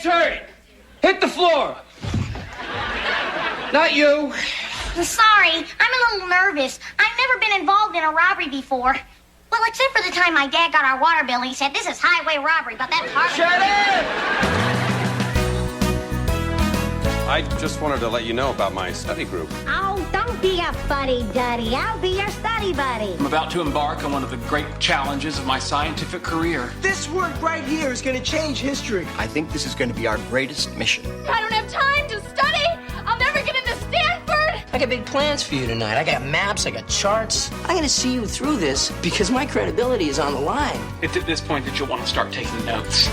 gets hurt. Hit the floor. Not you. I'm sorry. I'm a little nervous. I've never been involved in a robbery before. Well, except for the time my dad got our water bill, he said, this is highway robbery, but that's hardly... Shut up! I just wanted to let you know about my study group. Oh, don't be a fuddy-duddy. I'll be your study buddy. I'm about to embark on one of the great challenges of my scientific career. This work right here is going to change history. I think this is going to be our greatest mission. I don't have time to study. I'll never get into Stanford. I got big plans for you tonight. I got maps, I got charts. I'm going to see you through this because my credibility is on the line. It's at this point that you'll want to start taking notes.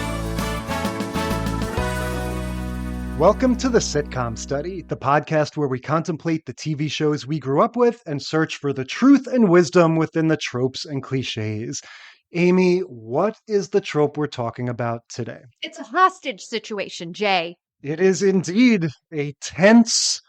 Welcome to the Sitcom Study, the podcast where we contemplate the TV shows we grew up with and search for the truth and wisdom within the tropes and cliches. Amy, what is the trope we're talking about today? It's a hostage situation, Jay. It is indeed a tense,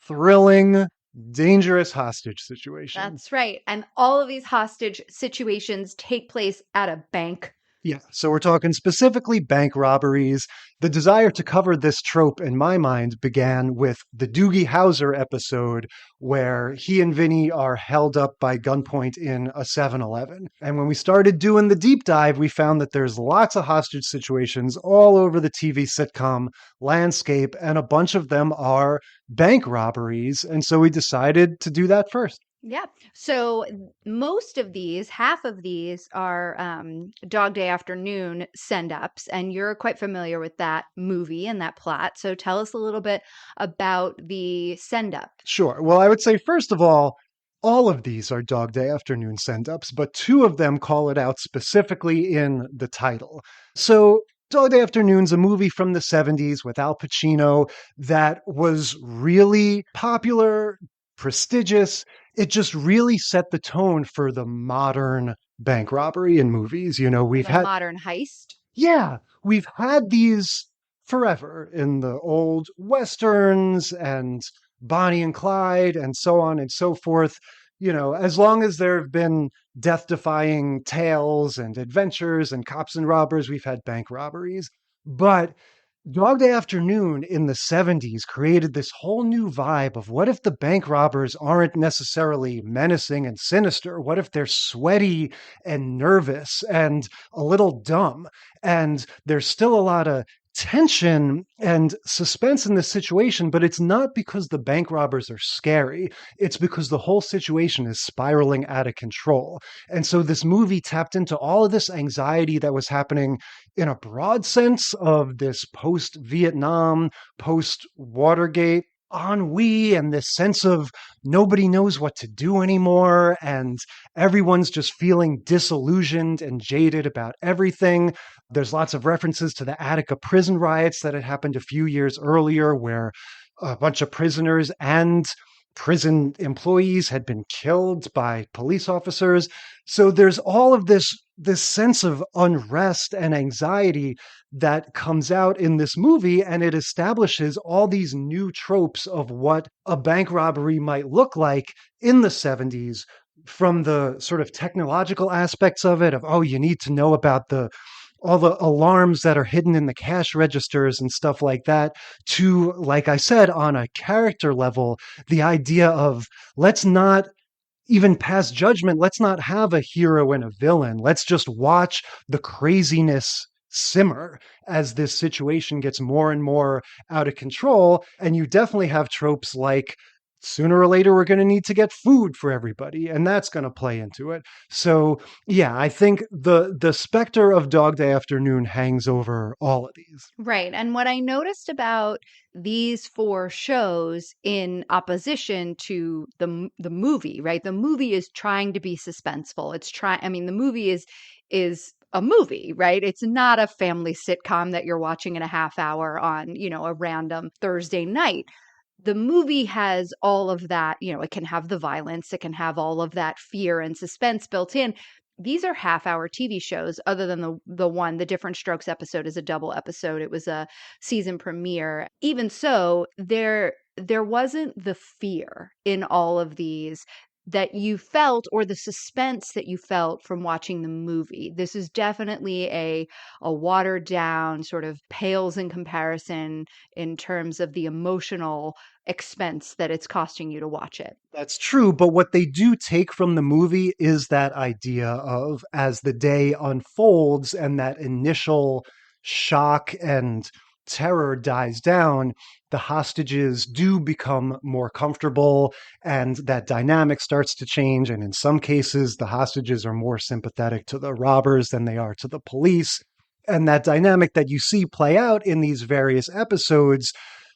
thrilling, dangerous hostage situation. That's right. And all of these hostage situations take place at a bank. Yeah, so we're talking specifically bank robberies. The desire to cover this trope, in my mind, began with the Doogie Howser episode where he and Vinny are held up by gunpoint in a 7-Eleven. And when we started doing the deep dive, we found that there's lots of hostage situations all over the TV sitcom landscape, and a bunch of them are bank robberies. And so we decided to do that first. Yeah. So most of these, half of these are Dog Day Afternoon send-ups, and you're quite familiar with that movie and that plot. So tell us a little bit about the send-up. Sure. Well, I would say, first of all of these are Dog Day Afternoon send-ups, but two of them call it out specifically in the title. So Dog Day Afternoon's a movie from the 70s with Al Pacino that was really popular, prestigious. It just really set the tone for the modern bank robbery in movies. You know, we've had modern heist. Yeah, we've had these forever in the old Westerns and Bonnie and Clyde and so on and so forth. You know, as long as there have been death-defying tales and adventures and cops and robbers, we've had bank robberies. But Dog Day Afternoon in the 70s created this whole new vibe of what if the bank robbers aren't necessarily menacing and sinister? What if they're sweaty and nervous and a little dumb? And there's still a lot of tension and suspense in this situation, but it's not because the bank robbers are scary. It's because the whole situation is spiraling out of control. And so this movie tapped into all of this anxiety that was happening in a broad sense of this post-Vietnam, post-Watergate ennui and this sense of nobody knows what to do anymore and everyone's just feeling disillusioned and jaded about everything. There's lots of references to the Attica prison riots that had happened a few years earlier where a bunch of prisoners and prison employees had been killed by police officers. So there's all of this sense of unrest and anxiety that comes out in this movie, and it establishes all these new tropes of what a bank robbery might look like in the 70s, from the sort of technological aspects of it, of, oh, you need to know about all the alarms that are hidden in the cash registers and stuff like that, to, like I said, on a character level, the idea of let's not even pass judgment. Let's not have a hero and a villain. Let's just watch the craziness simmer as this situation gets more and more out of control. And you definitely have tropes like sooner or later, we're going to need to get food for everybody, and that's going to play into it. So, yeah, I think the specter of Dog Day Afternoon hangs over all of these. Right. And what I noticed about these four shows in opposition to the movie, right? The movie is trying to be suspenseful. The movie is a movie, right? It's not a family sitcom that you're watching in a half hour on, a random Thursday night. The movie has all of that, it can have the violence, it can have all of that fear and suspense built in. These are half-hour TV shows, other than the Diff'rent Strokes episode is a double episode. It was a season premiere. Even so, there wasn't the fear in all of these that you felt or the suspense that you felt from watching the movie. This is definitely a watered down, sort of pales in comparison in terms of the emotional expense that it's costing you to watch it. That's true, but what they do take from the movie is that idea of as the day unfolds and that initial shock and terror dies down, the hostages do become more comfortable and that dynamic starts to change. And in some cases, the hostages are more sympathetic to the robbers than they are to the police. And that dynamic that you see play out in these various episodes,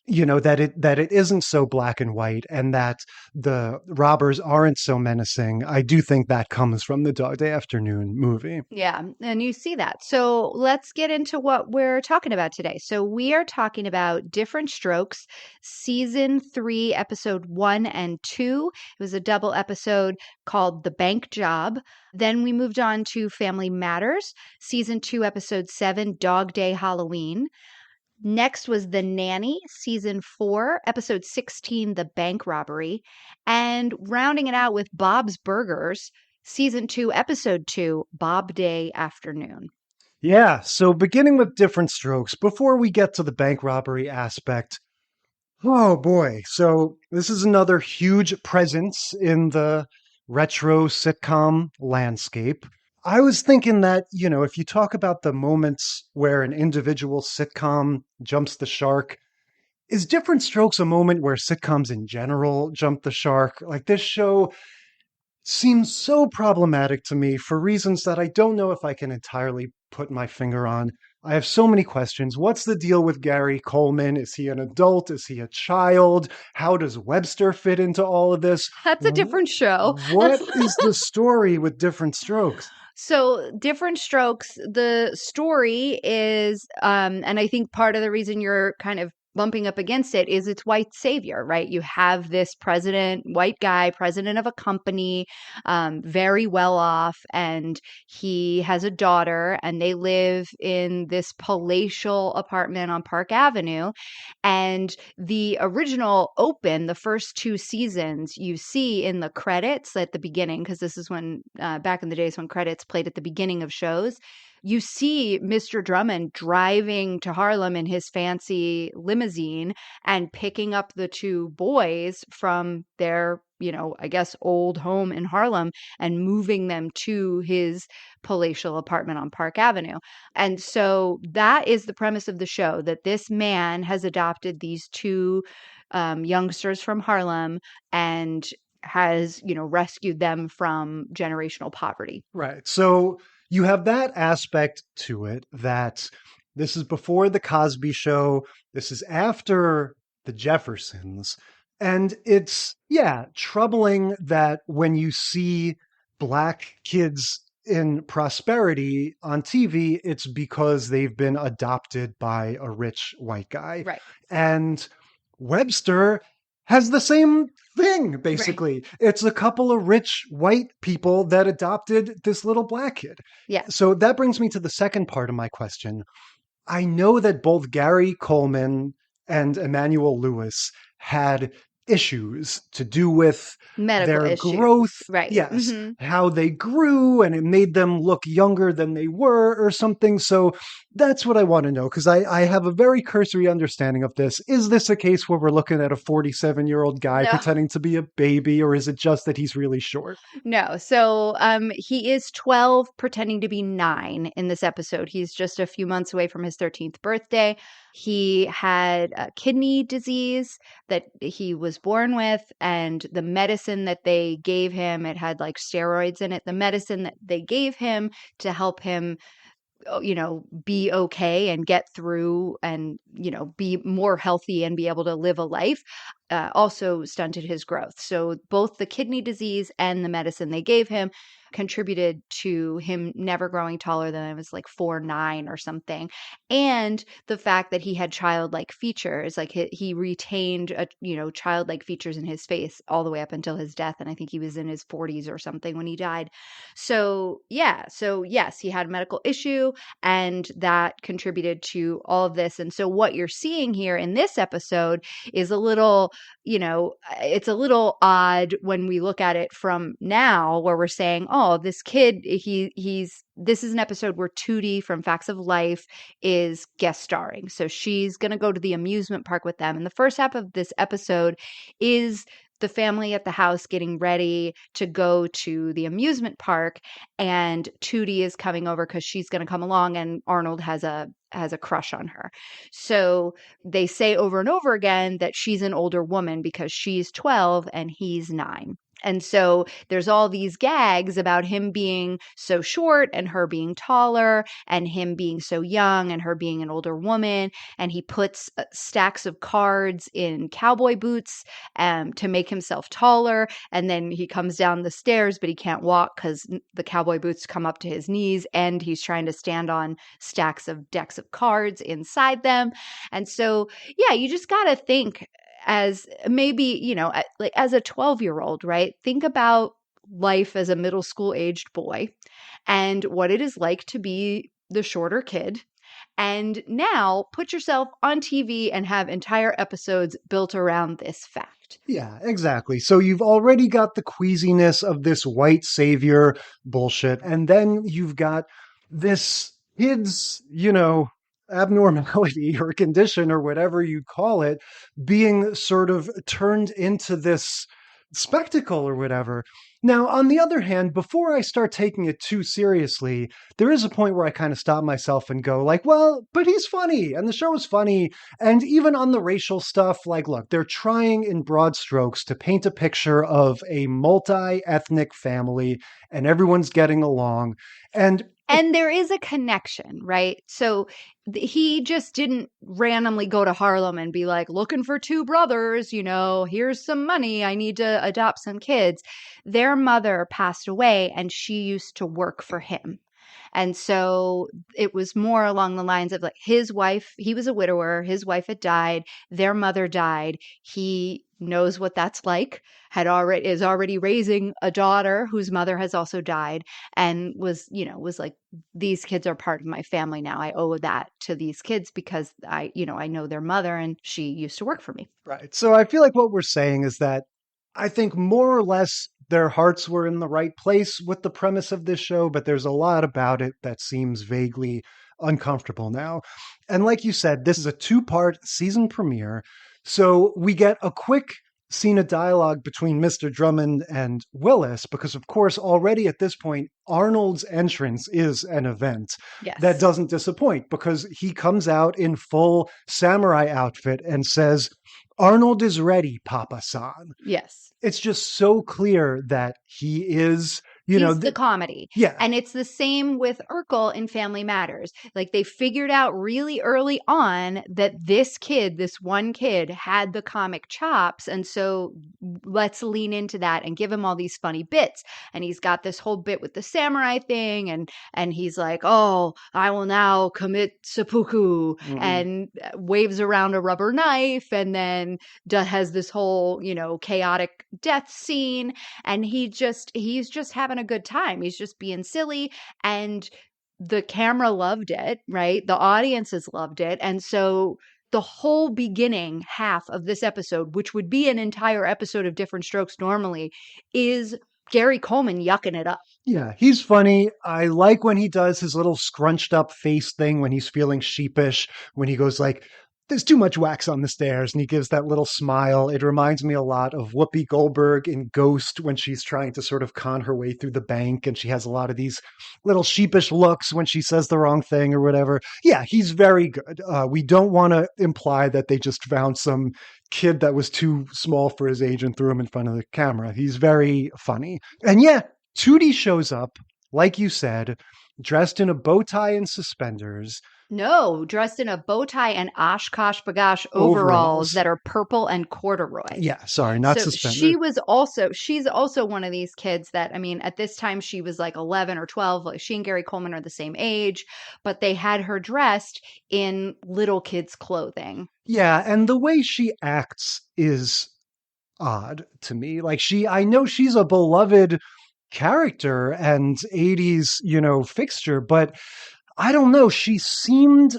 that it isn't so black and white and that the robbers aren't so menacing. I do think that comes from the Dog Day Afternoon movie. Yeah, and you see that. So let's get into what we're talking about today. So we are talking about Diff'rent Strokes, season 3, episode 1 and 2. It was a double episode called The Bank Job. Then we moved on to Family Matters, season 2, episode 7, Dog Day Halloween. Next was The Nanny, season 4, episode 16, The Bank Robbery. And rounding it out with Bob's Burgers, season 2, episode 2, Bob Day Afternoon. Yeah, so beginning with Diff'rent Strokes, before we get to the bank robbery aspect, oh boy. So this is another huge presence in the retro sitcom landscape. I was thinking that, if you talk about the moments where an individual sitcom jumps the shark, is Diff'rent Strokes a moment where sitcoms in general jump the shark? Like this show seems so problematic to me for reasons that I don't know if I can entirely put my finger on. I have so many questions. What's the deal with Gary Coleman? Is he an adult? Is he a child? How does Webster fit into all of this? That's a different show. What is the story with Diff'rent Strokes? So Diff'rent Strokes, the story is, and I think part of the reason you're kind of bumping up against it is it's white savior, right? You have this president, white guy, president of a company, very well off, and he has a daughter, and they live in this palatial apartment on Park Avenue. And the original the first 2 seasons, you see in the credits at the beginning, because this is when, back in the days when credits played at the beginning of shows, you see Mr. Drummond driving to Harlem in his fancy limousine and picking up the 2 boys from their, I guess, old home in Harlem and moving them to his palatial apartment on Park Avenue. And so that is the premise of the show, that this man has adopted these 2 youngsters from Harlem and has, rescued them from generational poverty. Right. So you have that aspect to it, that this is before the Cosby Show. This is after the Jeffersons. And it's, troubling that when you see Black kids in prosperity on TV, it's because they've been adopted by a rich white guy. Right. And Webster has the same thing, basically. Right. It's a couple of rich white people that adopted this little Black kid. Yeah. So that brings me to the second part of my question. I know that both Gary Coleman and Emmanuel Lewis had issues to do with medical their issues. Growth. Right. Yes. How they grew and it made them look younger than they were or something. So that's what I want to know, because I have a very cursory understanding of this. Is this a case where we're looking at a 47-year-old guy pretending to be a baby, or is it just that he's really short? No. So he is 12 pretending to be 9 in this episode. He's just a few months away from his 13th birthday. He had kidney disease that he was born with, and the medicine that they gave him, it had like steroids in it. The medicine that they gave him to help him, be okay and get through and, be more healthy and be able to live a life, also stunted his growth. So both the kidney disease and the medicine they gave him contributed to him never growing taller than, it was like 4'9" or something. And the fact that he had childlike features, like he retained childlike features in his face all the way up until his death. And I think he was in his 40s or something when he died. So yes, he had a medical issue, and that contributed to all of this. And so what you're seeing here in this episode is a little it's a little odd when we look at it from now, where we're saying, oh, this kid, this is an episode where Tootie from Facts of Life is guest starring. So she's going to go to the amusement park with them. And the first half of this episode is the family at the house getting ready to go to the amusement park, and Tootie is coming over because she's going to come along, and Arnold has a crush on her. So they say over and over again that she's an older woman because she's 12 and he's 9. And so there's all these gags about him being so short and her being taller, and him being so young and her being an older woman. And he puts stacks of cards in cowboy boots to make himself taller. And then he comes down the stairs, but he can't walk because the cowboy boots come up to his knees, and he's trying to stand on stacks of decks of cards inside them. And so, yeah, you just got to think, as maybe, like as a 12-year-old, right? Think about life as a middle school aged boy and what it is like to be the shorter kid. And now put yourself on TV and have entire episodes built around this fact. Yeah, exactly. So you've already got the queasiness of this white savior bullshit. And then you've got this kid's, abnormality or condition or whatever you call it being sort of turned into this spectacle or whatever. Now, on the other hand, before I start taking it too seriously, there is a point where I kind of stop myself and go like, well, but he's funny and the show is funny. And even on the racial stuff, like, look, they're trying in broad strokes to paint a picture of a multi-ethnic family and everyone's getting along. And there is a connection, right? So he just didn't randomly go to Harlem and be like, looking for 2 brothers, here's some money. I need to adopt some kids. Their mother passed away and she used to work for him. And so it was more along the lines of like his wife, he was a widower, his wife had died, their mother died. He knows what that's like, is already raising a daughter whose mother has also died, and was like, these kids are part of my family now. I owe that to these kids because I know their mother and she used to work for me. Right. So I feel like what we're saying is that I think more or less their hearts were in the right place with the premise of this show, but there's a lot about it that seems vaguely uncomfortable now. And like you said, this is a 2-part season premiere. So we get a quick scene of dialogue between Mr. Drummond and Willis, because of course, already at this point, Arnold's entrance is an event that doesn't disappoint, because he comes out in full samurai outfit and says, "Arnold is ready, Papa-san." Yes. It's just so clear that he is, He's the comedy. Yeah. And it's the same with Urkel in Family Matters. Like, they figured out really early on that this one kid had the comic chops. And so let's lean into that and give him all these funny bits. And he's got this whole bit with the samurai thing. And he's like, oh, I will now commit seppuku, and waves around a rubber knife, and then has this whole, chaotic death scene. And he's just having a good time. He's just being silly, and the camera loved it, right? The audiences loved it. And so the whole beginning half of this episode, which would be an entire episode of Diff'rent Strokes normally, is Gary Coleman yucking it up. Yeah, he's funny. I like when he does his little scrunched up face thing when he's feeling sheepish, when he goes like, "There's too much wax on the stairs," and he gives that little smile. It reminds me a lot of Whoopi Goldberg in Ghost when she's trying to sort of con her way through the bank, and she has a lot of these little sheepish looks when she says the wrong thing or whatever. Yeah, he's very good. We don't want to imply that they just found some kid that was too small for his age and threw him in front of the camera. He's very funny. And yeah, Tootie shows up, like you said, dressed in a bow tie and suspenders. No, dressed in a bow tie and Oshkosh Bagosh overalls that are purple and corduroy. Yeah, sorry, not so suspenders. She's also one of these kids that, I mean, at this time she was like 11 or 12. Like, she and Gary Coleman are the same age, but they had her dressed in little kids' clothing. Yeah, and the way she acts is odd to me. Like, I know she's a beloved character and 80s, fixture, but I don't know. She seemed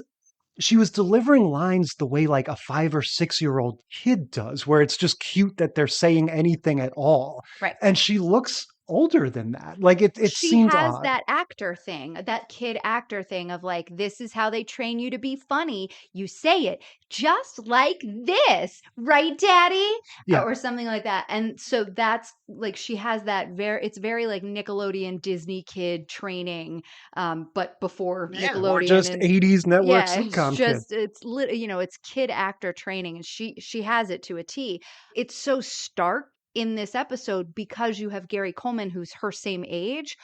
she was delivering lines the way like a 5 or 6 year old kid does, where it's just cute that they're saying anything at all. Right. And she looks older than that. Like it She seemed has odd. that actor thing, that kid actor thing of like, this is how they train you to be funny. You say it just like this, right, Daddy? Yeah. Or something like that. And so that's like, she has that it's very like Nickelodeon Disney kid training, but before Nickelodeon. Or just and, 80s network yeah, sitcom it's kid. just it's kid actor training, and she has it to a T. It's so stark in this episode because you have Gary Coleman, who's her same age,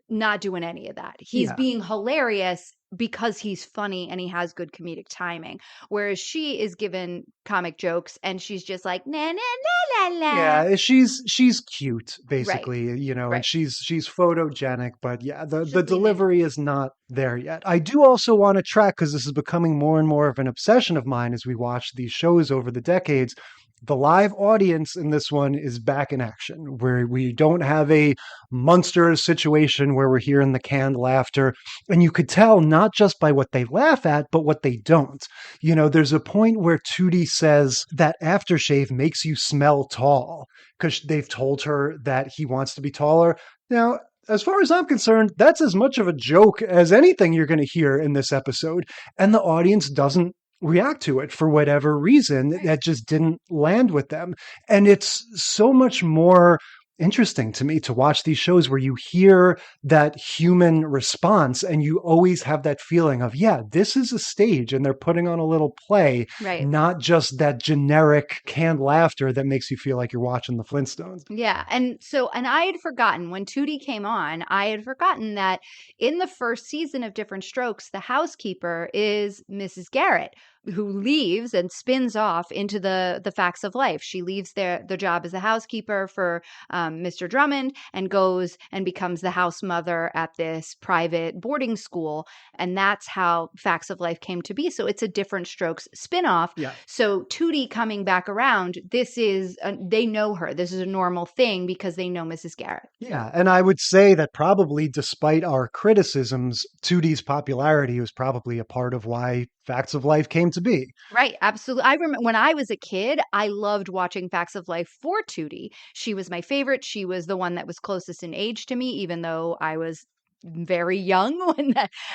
not doing any of that. He's Yeah. being hilarious because he's funny and he has good comedic timing. Whereas she is given comic jokes and she's just like, na na na la la. Yeah, she's cute, basically, you know, and Right. she's photogenic, but yeah, the lean in. delivery is not there yet. I do also want to track, because this is becoming more and more of an obsession of mine as we watch these shows over the decades. The live audience in this one is back in action, where we don't have a monster situation where we're hearing the canned laughter. And you could tell not just by what they laugh at, but what they don't. You know, there's a point where Tootie says that aftershave makes you smell tall, because they've told her that he wants to be taller. Now, as far as I'm concerned, that's as much of a joke as anything you're going to hear in this episode. And the audience doesn't react to it for whatever reason. That just didn't land with them. And it's so much more interesting to me to watch these shows where you hear that human response and you always have that feeling of, yeah, this is a stage and they're putting on a little play, Right. not just that generic canned laughter that makes you feel like you're watching the Flintstones. Yeah. And I had forgotten when Tootie came on, I had forgotten that in the first season of Diff'rent Strokes, the housekeeper is Mrs. Garrett, who leaves and spins off into the facts of life. She leaves the job as a housekeeper for Mr. Drummond and goes and becomes the house mother at this private boarding school. And that's how Facts of Life came to be. So it's a Diff'rent Strokes spinoff. Yeah. So Tootie coming back around, this is, they know her. This is a normal thing because they know Mrs. Garrett. Yeah, and I would say that probably despite our criticisms, 2D's popularity was probably a part of why Facts of Life came to be. Right, absolutely. I remember when I was a kid, I loved watching Facts of Life for Tootie. She was my favorite. She was the one that was closest in age to me, even though I was very young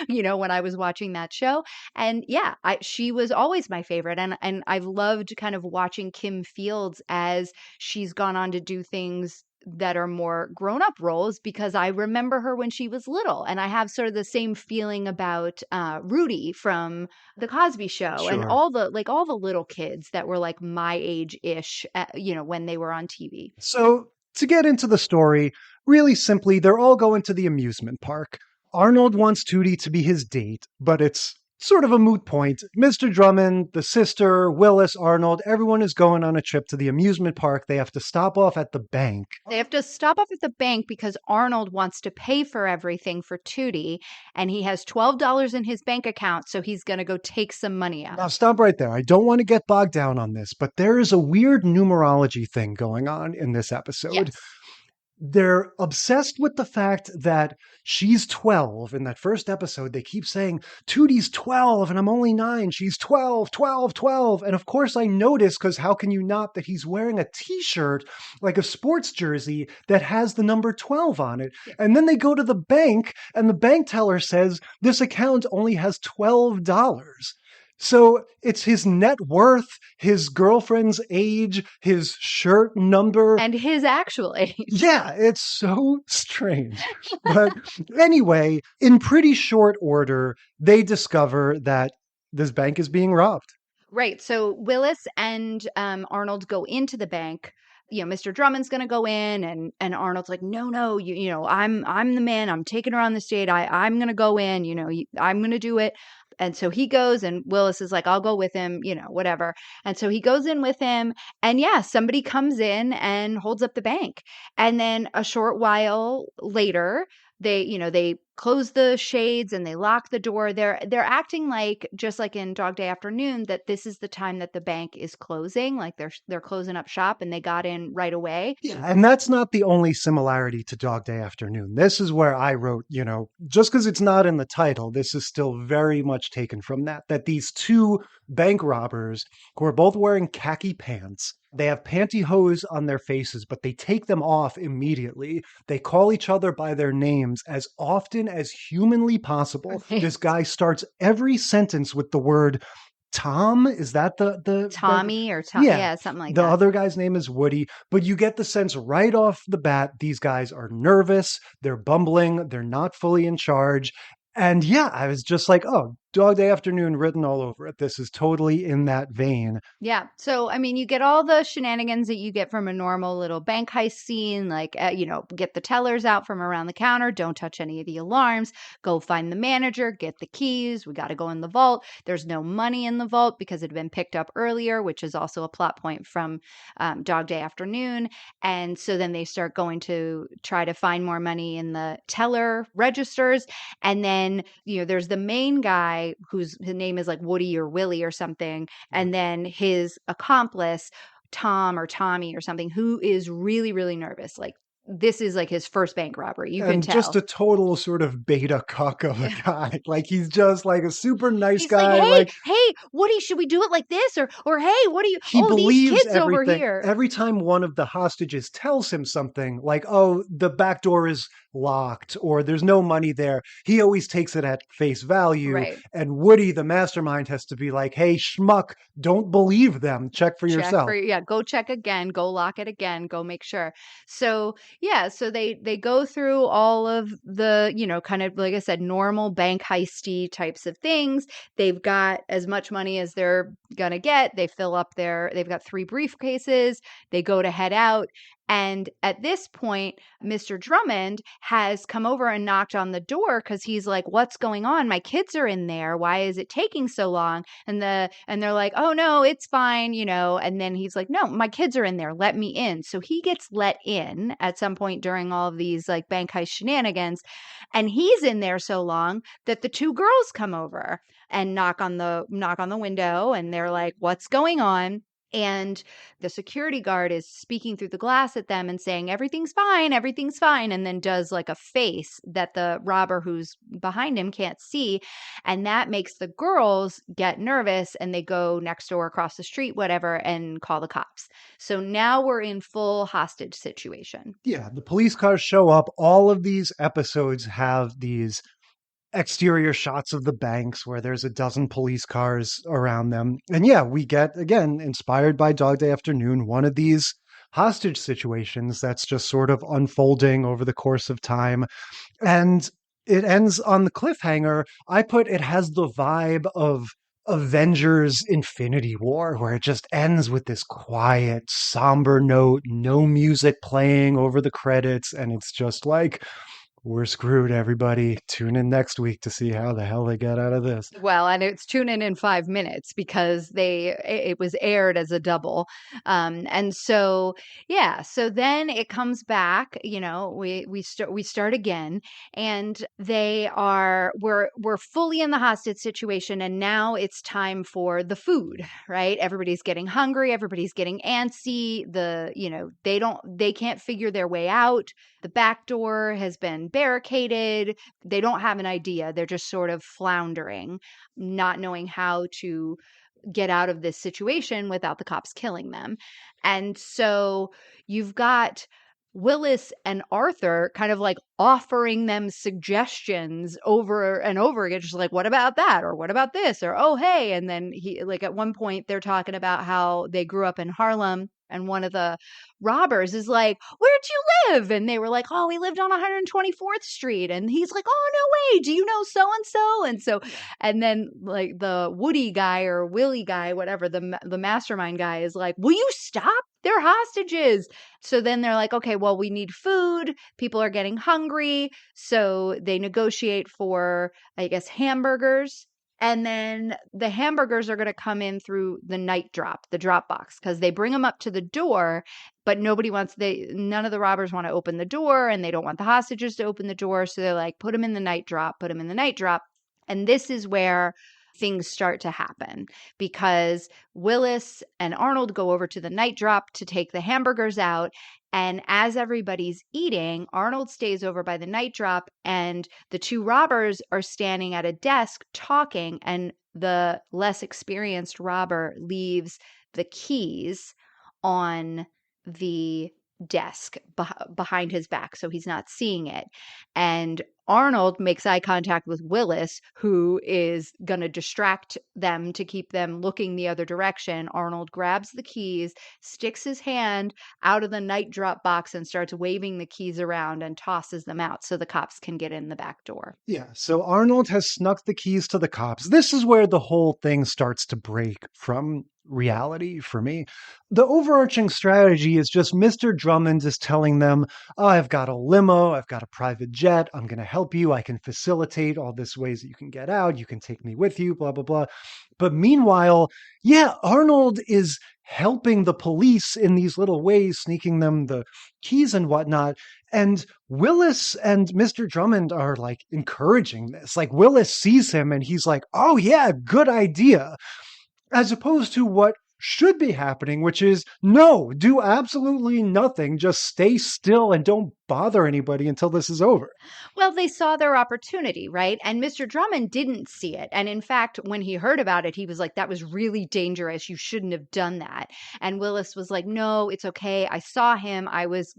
when I was watching that show. And yeah, she was always my favorite. And I've loved kind of watching Kim Fields as she's gone on to do things that are more grown-up roles, because I remember her when she was little, and I have sort of the same feeling about Rudy from The Cosby Show. And Sure. all the little kids that were like my age-ish, when they were on TV. So, to get into the story, really simply, they're all going to the amusement park. Arnold wants Tootie to be his date, but it's sort of a moot point. Mr. Drummond, the sister, Willis, Arnold, everyone is going on a trip to the amusement park. They have to stop off at the bank. They have to stop off at the bank because Arnold wants to pay for everything for Tootie, and he has $12 in his bank account, so he's going to go take some money out. Now, stop right there. I don't want to get bogged down on this, but there is a weird numerology thing going on in this episode. Yes. They're obsessed with the fact that she's 12. In that first episode, they keep saying, Tootie's 12 and I'm only 9. She's 12, 12, 12. And of course I notice, because how can you not, that he's wearing a t-shirt, like a sports jersey that has the number 12 on it. Yeah. And then they go to the bank and the bank teller says this account only has $12. So it's his net worth, his girlfriend's age, his shirt number. And his actual age. Yeah, it's so strange. But anyway, in pretty short order, they discover that this bank is being robbed. Right. So Willis and Arnold go into the bank. Mr. Drummond's going to go in, and Arnold's like, no, I'm the man. I'm taking her on this date. I'm going to go in, I'm going to do it. And so he goes, and Willis is like, I'll go with him, whatever. And so he goes in with him, and yeah, somebody comes in and holds up the bank. And then a short while later, they close the shades and they lock the door. They're acting like, just like in Dog Day Afternoon, that this is the time that the bank is closing, like they're closing up shop and they got in right away. Yeah, and that's not the only similarity to Dog Day Afternoon. This is where I wrote, just because it's not in the title, this is still very much taken from that these two bank robbers who are both wearing khaki pants, they have pantyhose on their faces, but they take them off immediately. They call each other by their names as often as humanly possible. This guy starts every sentence with the word Tom. Is that the Tommy or Tom? Yeah, something like that. The other other guy's name is Woody, but you get the sense right off the bat, these guys are nervous, they're bumbling, they're not fully in charge. And yeah, I was just like, oh, Dog Day Afternoon written all over it. This is totally in that vein. Yeah. So, I mean, you get all the shenanigans that you get from a normal little bank heist scene, like, get the tellers out from around the counter. Don't touch any of the alarms. Go find the manager, get the keys. We got to go in the vault. There's no money in the vault because it had been picked up earlier, which is also a plot point from Dog Day Afternoon. And so then they start going to try to find more money in the teller registers. And then, there's the main guy his name is like Woody or Willie or something. And then his accomplice, Tom or Tommy or something, who is really, really nervous. Like, this is like his first bank robbery. You can tell. Just a total sort of beta cuck of a guy. Like, he's just like a super nice guy. Like, hey, Woody, should we do it like this? Or hey, what do you? He believes these kids everything. Over here. Every time one of the hostages tells him something like, oh, the back door is locked or there's no money there, he always takes it at face value. Right. And Woody, the mastermind, has to be like, hey, schmuck, don't believe them. Check for yourself. Go check again. Go lock it again. Go make sure. So yeah, so they go through all of the, kind of, like I said, normal bank heisty types of things. They've got as much money as they're gonna get. They fill up they've got 3 briefcases. They go to head out. And at this point, Mr. Drummond has come over and knocked on the door because he's like, what's going on? My kids are in there. Why is it taking so long? And they're like, oh, no, it's fine, And then he's like, no, my kids are in there. Let me in. So he gets let in at some point during all of these like bank heist shenanigans. And he's in there so long that the 2 girls come over and knock on the window. And they're like, what's going on? And the security guard is speaking through the glass at them and saying, everything's fine, and then does like a face that the robber who's behind him can't see. And that makes the girls get nervous and they go next door, across the street, whatever, and call the cops. So now we're in full hostage situation. Yeah, the police cars show up. All of these episodes have these exterior shots of the banks where there's a dozen police cars around them. And yeah, we get, again, inspired by Dog Day Afternoon, one of these hostage situations that's just sort of unfolding over the course of time. And it ends on the cliffhanger. I put it has the vibe of Avengers Infinity War, where it just ends with this quiet, somber note, no music playing over the credits. And it's just like, we're screwed, everybody. Tune in next week to see how the hell they get out of this. Well, and it's tune in 5 minutes because it was aired as a double. And so, yeah, so then it comes back, we start again, and we're fully in the hostage situation. And now it's time for the food, right? Everybody's getting hungry. Everybody's getting antsy. They can't figure their way out. The back door has been barricaded. They don't have an idea. They're just sort of floundering, not knowing how to get out of this situation without the cops killing them. And so you've got Willis and Arthur kind of like offering them suggestions over and over again, just like, what about that? Or what about this? Or, oh, hey. And then at one point they're talking about how they grew up in Harlem. And one of the robbers is like, where'd you live? And they were like, oh, we lived on 124th Street. And he's like, oh, no way. Do you know so-and-so? And so, and then like the Woody guy or Willie guy, whatever, the mastermind guy is like, will you stop? They're hostages. So then they're like, okay, well, we need food. People are getting hungry. So they negotiate for, I guess, hamburgers. And then the hamburgers are going to come in through the drop box, because they bring them up to the door, but none of the robbers want to open the door, and they don't want the hostages to open the door. So they're like, put them in the night drop. And this is where things start to happen, because Willis and Arnold go over to the night drop to take the hamburgers out. And as everybody's eating, Arnold stays over by the night drop, and the two robbers are standing at a desk talking, and the less experienced robber leaves the keys on the desk behind his back, so he's not seeing it. And Arnold makes eye contact with Willis, who is going to distract them to keep them looking the other direction. Arnold grabs the keys, sticks his hand out of the night drop box, and starts waving the keys around and tosses them out so the cops can get in the back door. Yeah, so Arnold has snuck the keys to the cops. This is where the whole thing starts to break from reality for me. The overarching strategy is just Mr. Drummond is telling them, oh, I've got a limo, I've got a private jet, I'm going to help you, I can facilitate all this ways that you can get out, you can take me with you, blah, blah, blah. But meanwhile, yeah, Arnold is helping the police in these little ways, sneaking them the keys and whatnot. And Willis and Mr. Drummond are like encouraging this. Like Willis sees him and he's like, oh yeah, good idea. As opposed to what should be happening, which is no, do absolutely nothing. Just stay still and don't bother anybody until this is over. Well, they saw their opportunity, right? And Mr. Drummond didn't see it. And in fact, when he heard about it, he was like, that was really dangerous. You shouldn't have done that. And Willis was like, no, it's okay. I saw him. I was,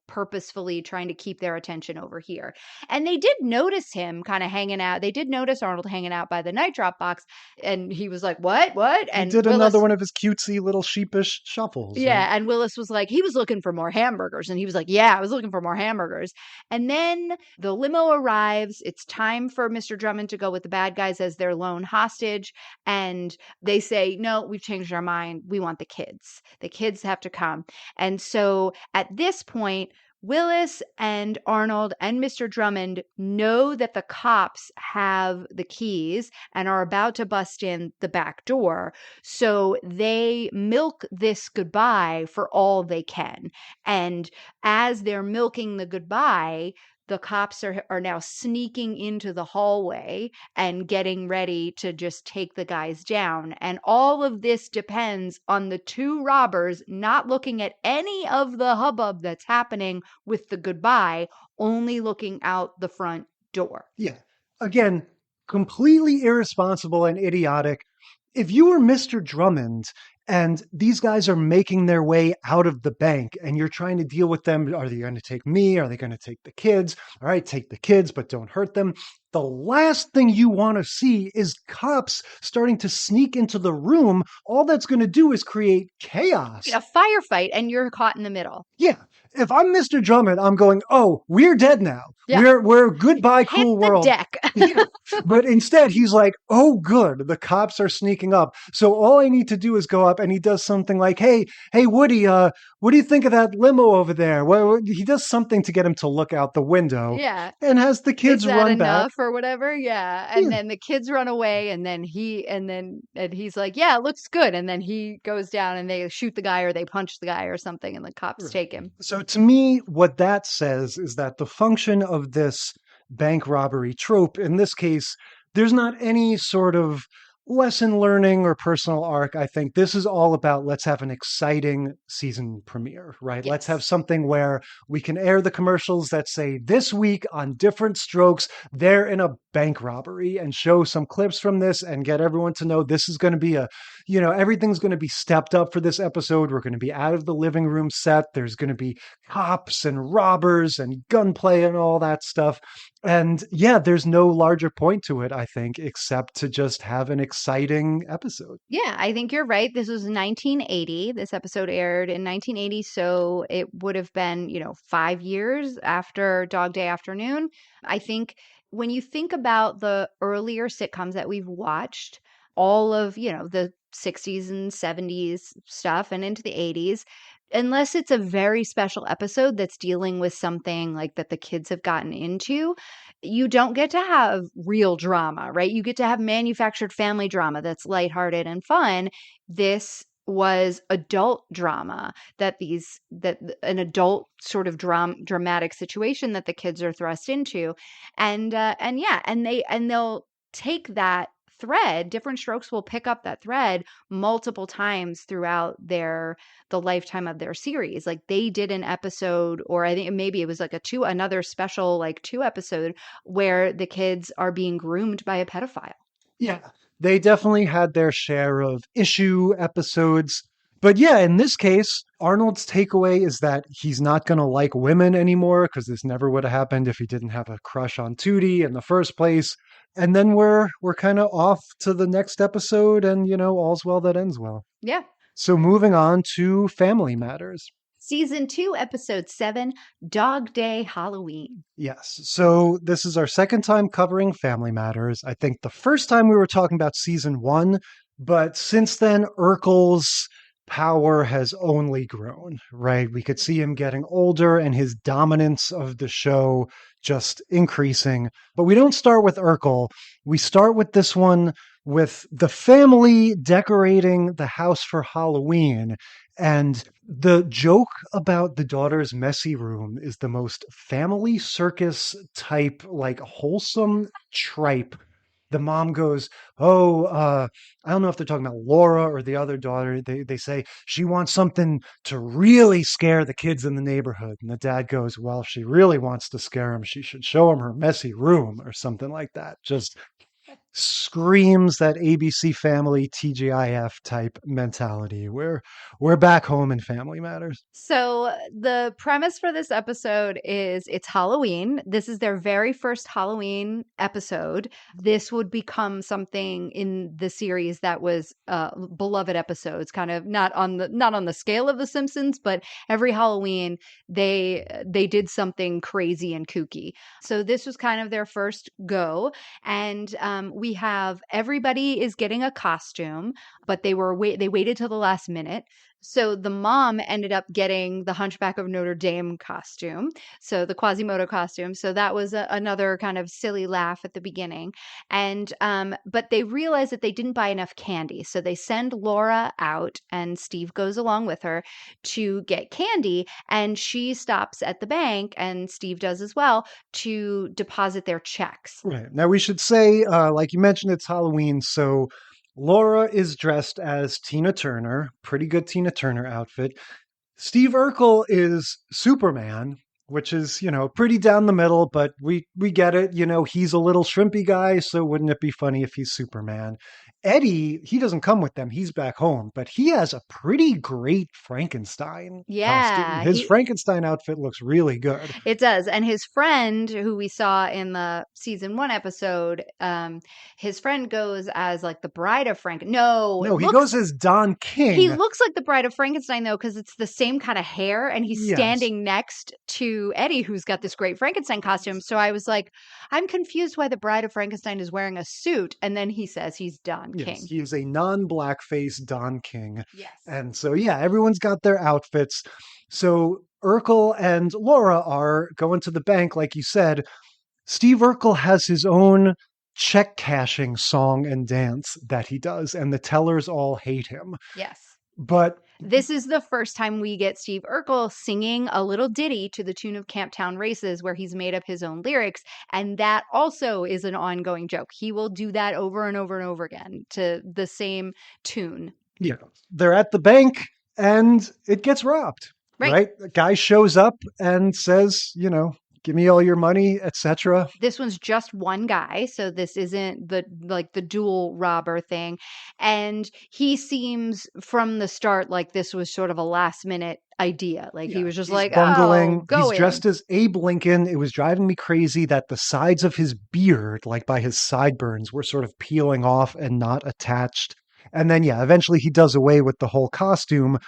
purposefully trying to keep their attention over here. And they did notice him kind of hanging out. They did notice Arnold hanging out by the night drop box. And he was like, what? And he did another one of his cutesy little sheepish shuffles. Yeah. Right? And Willis was like, he was looking for more hamburgers. And he was like, yeah, I was looking for more hamburgers. And then the limo arrives. It's time for Mr. Drummond to go with the bad guys as their lone hostage. And they say, no, we've changed our mind. We want the kids. The kids have to come. And so at this point, Willis and Arnold and Mr. Drummond know that the cops have the keys and are about to bust in the back door. So they milk this goodbye for all they can. And as they're milking the goodbye, the cops are now sneaking into the hallway and getting ready to just take the guys down. And all of this depends on the two robbers not looking at any of the hubbub that's happening with the goodbye, only looking out the front door. Yeah. Again, completely irresponsible and idiotic. If you were Mr. Drummond and these guys are making their way out of the bank and you're trying to deal with them, are they going to take me? Are they going to take the kids? All right, take the kids, but don't hurt them. The last thing you want to see is cops starting to sneak into the room. All that's going to do is create chaos. A firefight, and you're caught in the middle. Yeah. If I'm Mr. Drummond, I'm going, oh, we're dead now. Yeah. We're goodbye, cool world. Hit the deck. Yeah. But instead, he's like, oh, good. The cops are sneaking up. So all I need to do is go up, and he does something like, hey, Woody, what do you think of that limo over there? Well, he does something to get him to look out the window. Yeah. And has the kids run back. Or whatever, yeah. And then the kids run away, and then he's like, yeah, it looks good. And then he goes down and they shoot the guy or they punch the guy or something, and the cops take him. So to me, what that says is that the function of this bank robbery trope, in this case, there's not any sort of lesson learning or personal arc. I think this is all about, let's have an exciting season premiere, right? Yes. Let's have something where we can air the commercials that say this week on Diff'rent Strokes, they're in a bank robbery, and show some clips from this and get everyone to know this is going to be everything's going to be stepped up for this episode. We're going to be out of the living room set. There's going to be cops and robbers and gunplay and all that stuff. And yeah, there's no larger point to it, I think, except to just have an exciting episode. Yeah, I think you're right. This was 1980. This episode aired in 1980. So it would have been, 5 years after Dog Day Afternoon. I think when you think about the earlier sitcoms that we've watched, all of, the 60s and 70s stuff and into the 80s, unless it's a very special episode that's dealing with something like that the kids have gotten into, you don't get to have real drama, right? You get to have manufactured family drama that's lighthearted and fun. This was adult drama that an adult sort of dramatic situation that the kids are thrust into. And yeah, and they'll take that thread. Different Strokes will pick up that thread multiple times throughout the lifetime of their series. Like they did an episode, or I think maybe it was like another special like 2 episode where the kids are being groomed by a pedophile. Yeah, they definitely had their share of issue episodes. But yeah, in this case, Arnold's takeaway is that he's not going to like women anymore, because this never would have happened if he didn't have a crush on Tootie in the first place. And then we're kind of off to the next episode, and all's well that ends well. Yeah. So moving on to Family Matters. Season 2, Episode 7, Dog Day Halloween. Yes. So this is our second time covering Family Matters. I think the first time we were talking about Season 1, but since then, Urkel's power has only grown, right? We could see him getting older and his dominance of the show just increasing. But we don't start with Urkel. We start with this one with the family decorating the house for Halloween. And the joke about the daughter's messy room is the most family circus type, like wholesome tripe. The mom goes, I don't know if they're talking about Laura or the other daughter. They say she wants something to really scare the kids in the neighborhood. And the dad goes, well, if she really wants to scare them, she should show them her messy room or something like that. Just screams that ABC Family TGIF type mentality. We're back home in Family Matters. So the premise for this episode is it's Halloween. This is their very first Halloween episode. This would become something in the series that was beloved episodes, kind of not on the scale of The Simpsons, but every Halloween they did something crazy and kooky. So this was kind of their first go, and we have everybody is getting a costume, but they waited till the last minute. So the mom ended up getting the Hunchback of Notre Dame costume, so the Quasimodo costume. So that was another kind of silly laugh at the beginning. And but they realized that they didn't buy enough candy. So they send Laura out, and Steve goes along with her to get candy. And she stops at the bank, and Steve does as well, to deposit their checks. Right. Now we should say, like you mentioned, it's Halloween. So Laura is dressed as Tina Turner, pretty good Tina Turner outfit. Steve Urkel is Superman, which is, pretty down the middle, but we get it. He's a little shrimpy guy, so wouldn't it be funny if he's Superman? Eddie, he doesn't come with them. He's back home, but he has a pretty great Frankenstein costume. His Frankenstein outfit looks really good. It does. And his friend, who we saw in the season 1 episode, his friend goes as like the bride of Frankenstein. No, he goes as Don King. He looks like the bride of Frankenstein, though, because it's the same kind of hair, and he's standing next to Eddie, who's got this great Frankenstein costume. So I was like, I'm confused why the bride of Frankenstein is wearing a suit. And then he says he's Don King. He is a non-blackface Don King. Yes. And so, yeah, everyone's got their outfits. So Urkel and Laura are going to the bank, like you said. Steve Urkel has his own check cashing song and dance that he does, and the tellers all hate him. Yes. But this is the first time we get Steve Urkel singing a little ditty to the tune of Camptown Races, where he's made up his own lyrics. And that also is an ongoing joke. He will do that over and over and over again to the same tune. Yeah. They're at the bank and it gets robbed. Right? A guy shows up and says, give me all your money, etc. This one's just one guy, so this isn't the dual robber thing. And he seems from the start like this was sort of a last minute idea. Like he was just like, bungling. Go He's dressed as Abe Lincoln. It was driving me crazy that the sides of his beard, like by his sideburns, were sort of peeling off and not attached. And then, eventually he does away with the whole costume.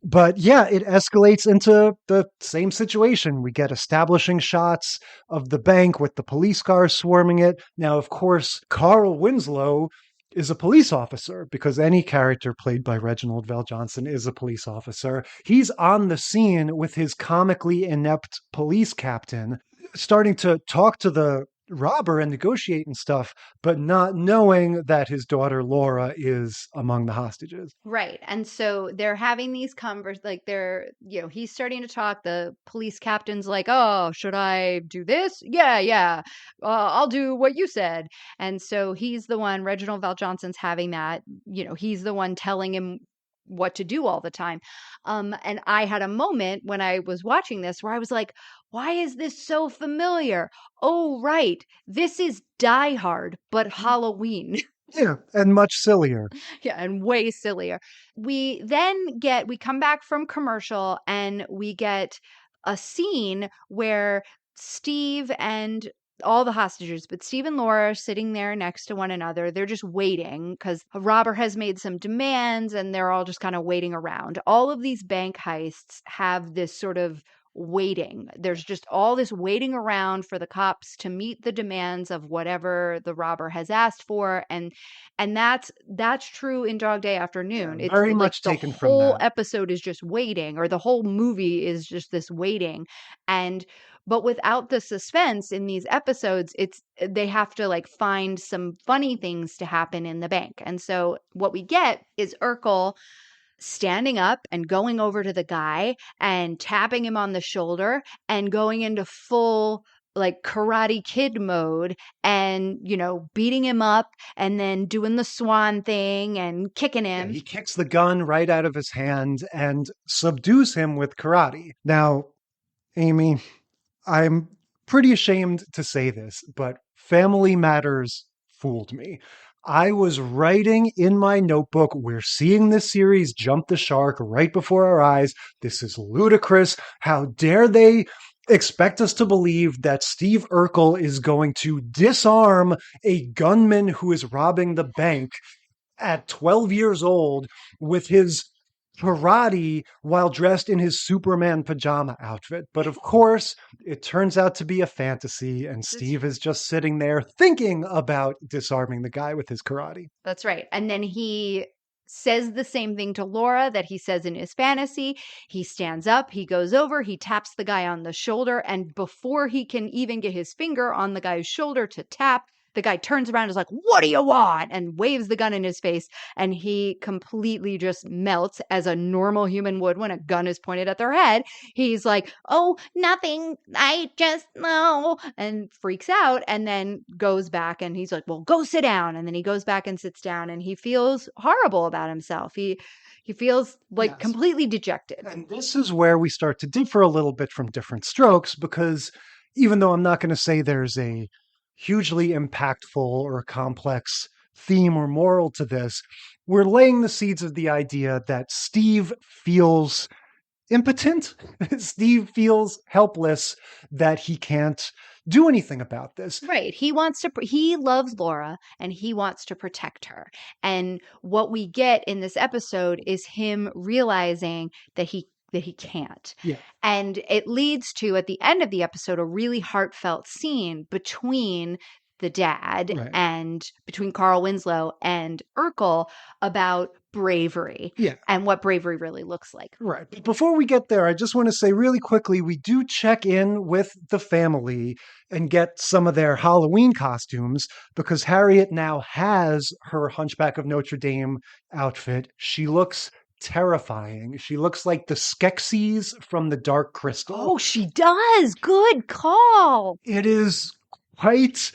But it escalates into the same situation. We get establishing shots of the bank with the police cars swarming it. Now, of course, Carl Winslow is a police officer, because any character played by Reginald VelJohnson is a police officer. He's on the scene with his comically inept police captain, starting to talk to the robber and negotiate and stuff, but not knowing that his daughter Laura is among the hostages. Right. And so they're having these like he's starting to talk. The police captain's like, oh, should I do this? Yeah. I'll do what you said. And so he's the one, Reginald Val Johnson's having that, he's the one telling him what to do all the time. And I had a moment when I was watching this where I was like, why is this so familiar? Oh, right. This is Die Hard, but Halloween. Yeah, and much sillier. Yeah, and way sillier. We come back from commercial and we get a scene where Steve and all the hostages, but Steve and Laura are sitting there next to one another. They're just waiting because a robber has made some demands and they're all just kind of waiting around. All of these bank heists have this sort of waiting. There's just all this waiting around for the cops to meet the demands of whatever the robber has asked for, and that's true in Dog Day Afternoon. Yeah, it's very like much the taken from whole that. episode is just waiting, or the whole movie is just this waiting. But without the suspense in these episodes, they have to like find some funny things to happen in the bank. And so what we get is Urkel standing up and going over to the guy and tapping him on the shoulder and going into full like Karate Kid mode and, beating him up and then doing the swan thing and kicking him. Yeah, he kicks the gun right out of his hand and subdues him with karate. Now, Amy, I'm pretty ashamed to say this, but Family Matters fooled me. I was writing in my notebook, we're seeing this series jump the shark right before our eyes. This is ludicrous. How dare they expect us to believe that Steve Urkel is going to disarm a gunman who is robbing the bank at 12 years old with his karate while dressed in his Superman pajama outfit. But of course, it turns out to be a fantasy, and Steve is just sitting there thinking about disarming the guy with his karate. That's right. And then he says the same thing to Laura that he says in his fantasy. He stands up, he goes over, he taps the guy on the shoulder, and before he can even get his finger on the guy's shoulder to tap, the guy turns around and is like, what do you want? And waves the gun in his face. And he completely just melts as a normal human would when a gun is pointed at their head. He's like, oh, nothing. I just know. And freaks out and then goes back and he's like, well, go sit down. And then he goes back and sits down and he feels horrible about himself. He feels like completely dejected. And this is where we start to differ a little bit from Diff'rent Strokes, because even though I'm not going to say there's a hugely impactful or complex theme or moral to this, we're laying the seeds of the idea that Steve feels impotent. Steve feels helpless, that he can't do anything about this. Right. He loves Laura and he wants to protect her. And what we get in this episode is him realizing that he can't. Yeah. And it leads to, at the end of the episode, a really heartfelt scene between the dad and between Carl Winslow and Urkel about bravery and what bravery really looks like. Right. But before we get there, I just want to say really quickly, we do check in with the family and get some of their Halloween costumes, because Harriet now has her Hunchback of Notre Dame outfit. She looks terrifying. She looks like the Skeksis from the Dark Crystal. Oh, she does. Good call. It is quite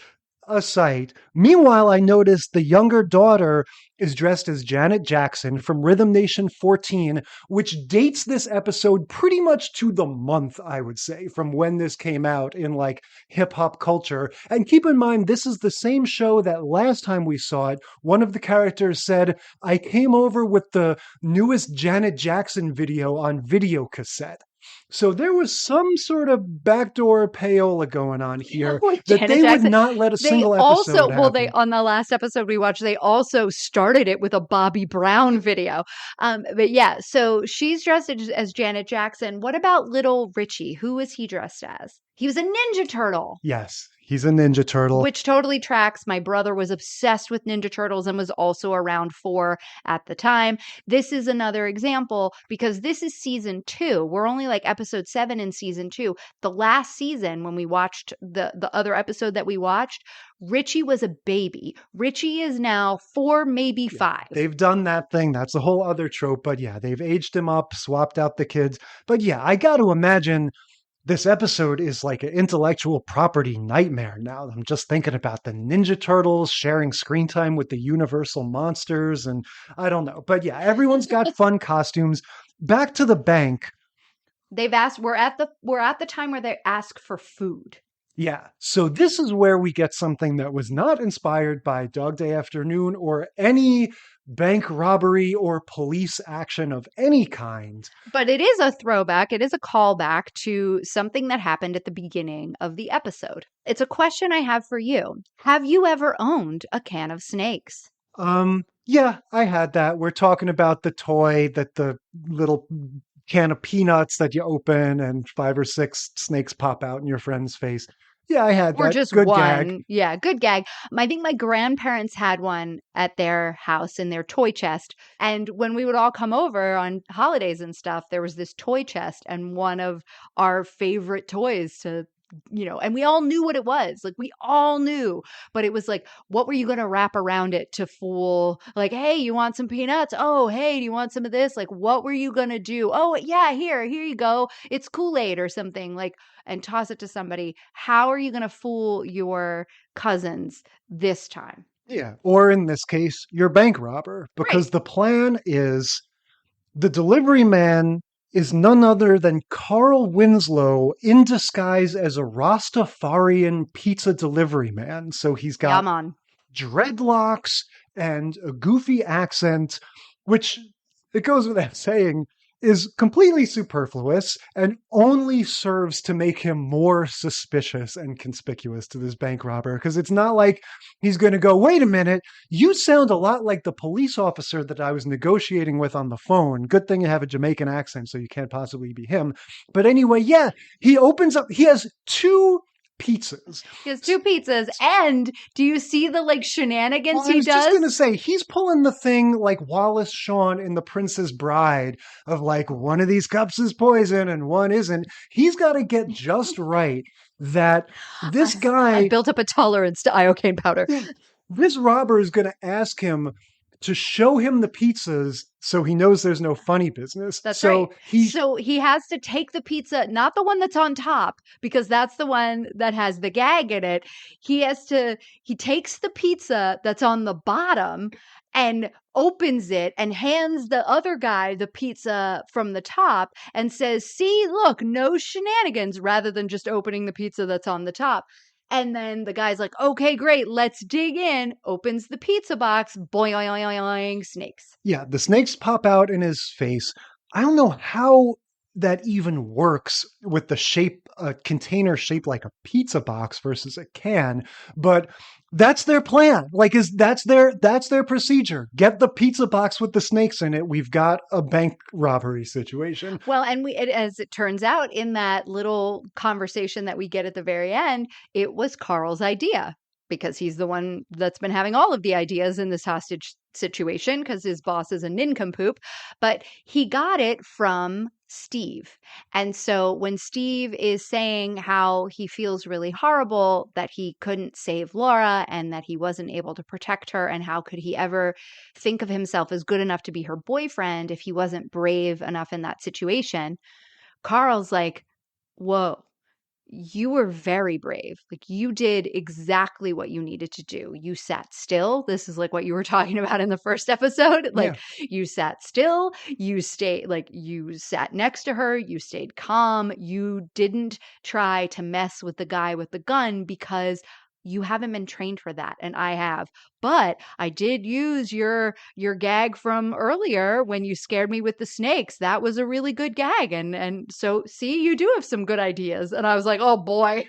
a sight. Meanwhile, I noticed the younger daughter is dressed as Janet Jackson from Rhythm Nation 14, which dates this episode pretty much to the month, I would say, from when this came out in like hip hop culture. And keep in mind, this is the same show that last time we saw it, one of the characters said, I came over with the newest Janet Jackson video on video cassette. So there was some sort of backdoor payola going on here that they would not let a single episode happen. On the last episode we watched, they also started it with a Bobby Brown video. But yeah, so she's dressed as Janet Jackson. What about little Richie? Who was he dressed as? He was a Ninja Turtle. Yes, He's a Ninja Turtle. Which totally tracks. My brother was obsessed with Ninja Turtles and was also around 4 at the time. This is another example because this is season 2. We're only like episode 7 in season 2. The last season, when we watched the other episode that we watched, Richie was a baby. Richie is now 4, maybe 5. They've done that thing. That's a whole other trope. But yeah, they've aged him up, swapped out the kids. But yeah, I got to imagine this episode is like an intellectual property nightmare now. I'm just thinking about the Ninja Turtles sharing screen time with the Universal monsters, and I don't know. But yeah, everyone's got fun costumes. Back to the bank. They've asked, we're at the time where they ask for food. Yeah. So this is where we get something that was not inspired by Dog Day Afternoon or any bank robbery or police action of any kind. But it is a throwback. It is a callback to something that happened at the beginning of the episode. It's a question I have for you. Have you ever owned a can of snakes? Yeah, I had that. We're talking about the toy that the little can of peanuts that you open and 5 or 6 snakes pop out in your friend's face. Yeah, I had that. Or just good one. Gag. Yeah, good gag. I think my grandparents had one at their house in their toy chest. And when we would all come over on holidays and stuff, there was this toy chest and one of our favorite toys to, and we all knew what it was. Like, we all knew. But it was like, what were you going to wrap around it to fool? Like, hey, you want some peanuts? Oh, hey, do you want some of this? Like, what were you going to do? Oh, yeah, here you go. It's Kool-Aid or something. Like, and toss it to somebody. How are you going to fool your cousins this time? Yeah. Or in this case, your bank robber. Because the plan is the delivery man is none other than Carl Winslow in disguise as a Rastafarian pizza delivery man. So he's got dreadlocks and a goofy accent, which, it goes without saying, is completely superfluous and only serves to make him more suspicious and conspicuous to this bank robber. Because it's not like he's going to go, wait a minute, you sound a lot like the police officer that I was negotiating with on the phone. Good thing you have a Jamaican accent, so you can't possibly be him. But anyway, yeah, he opens up, he has 2 pizzas. He has 2 pizzas. And do you see the shenanigans he does? I was just going to say, he's pulling the thing like Wallace Shawn in The Princess Bride of like, one of these cups is poison and one isn't. He's got to get just right that this guy... I built up a tolerance to iocane powder. This robber is going to ask him to show him the pizzas so he knows there's no funny business. That's right. So he has to take the pizza, not the one that's on top, because that's the one that has the gag in it. He takes the pizza that's on the bottom and opens it and hands the other guy the pizza from the top and says, see, look, no shenanigans, rather than just opening the pizza that's on the top. And then the guy's like, okay, great, let's dig in. Opens the pizza box, boing, snakes. Yeah, the snakes pop out in his face. I don't know how that even works with the shape, a container shaped like a pizza box versus a can, but that's their plan. That's their procedure. Get the pizza box with the snakes in it. We've got a bank robbery situation. Well, and as it turns out, in that little conversation that we get at the very end, it was Carl's idea, because he's the one that's been having all of the ideas in this hostage situation because his boss is a nincompoop. But he got it from Steve. And so when Steve is saying how he feels really horrible that he couldn't save Laura and that he wasn't able to protect her, and how could he ever think of himself as good enough to be her boyfriend if he wasn't brave enough in that situation, Carl's like, whoa, you were very brave. Like, you did exactly what you needed to do. You sat still. This is like what you were talking about in the first episode. Like, you sat still, you stayed, like, you sat next to her, you stayed calm. You didn't try to mess with the guy with the gun because you haven't been trained for that, and I have. But I did use your gag from earlier when you scared me with the snakes. That was a really good gag. And so, see, you do have some good ideas. And I was like, oh, boy.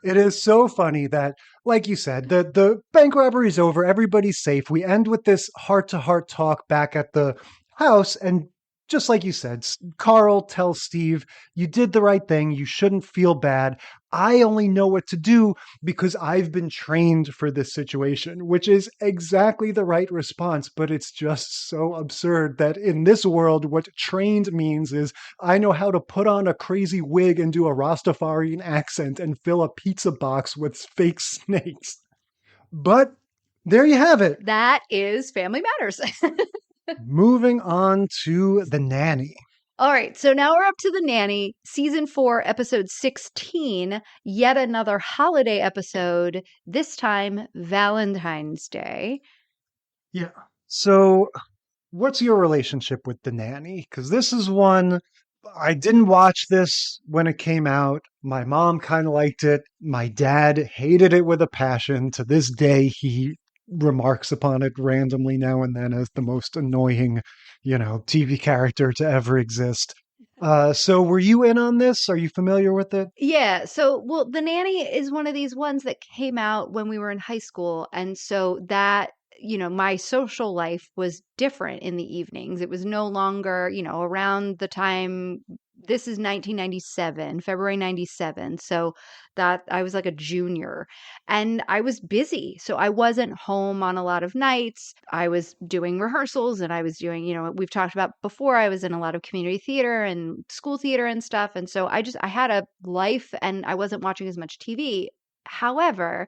It is so funny that, like you said, the bank robbery is over. Everybody's safe. We end with this heart-to-heart talk back at the house. And just like you said, Carl tells Steve, you did the right thing. You shouldn't feel bad. I only know what to do because I've been trained for this situation, which is exactly the right response. But it's just so absurd that in this world, what trained means is I know how to put on a crazy wig and do a Rastafarian accent and fill a pizza box with fake snakes. But there you have it. That is Family Matters. Moving on to The Nanny. All right, so now we're up to The Nanny, season 4, episode 16, yet another holiday episode, this time Valentine's Day. Yeah. So, what's your relationship with The Nanny? Because this is one, I didn't watch this when it came out. My mom kind of liked it. My dad hated it with a passion. To this day, he remarks upon it randomly now and then as the most annoying, TV character to ever exist. So were you in on this? Are you familiar with it? Yeah, so, well, The Nanny is one of these ones that came out when we were in high school. And so that, my social life was different in the evenings. It was no longer, around the time, this is 1997, February 97. So that I was like a junior and I was busy. So I wasn't home on a lot of nights. I was doing rehearsals and I was doing, we've talked about before, I was in a lot of community theater and school theater and stuff. And so I had a life and I wasn't watching as much TV. However,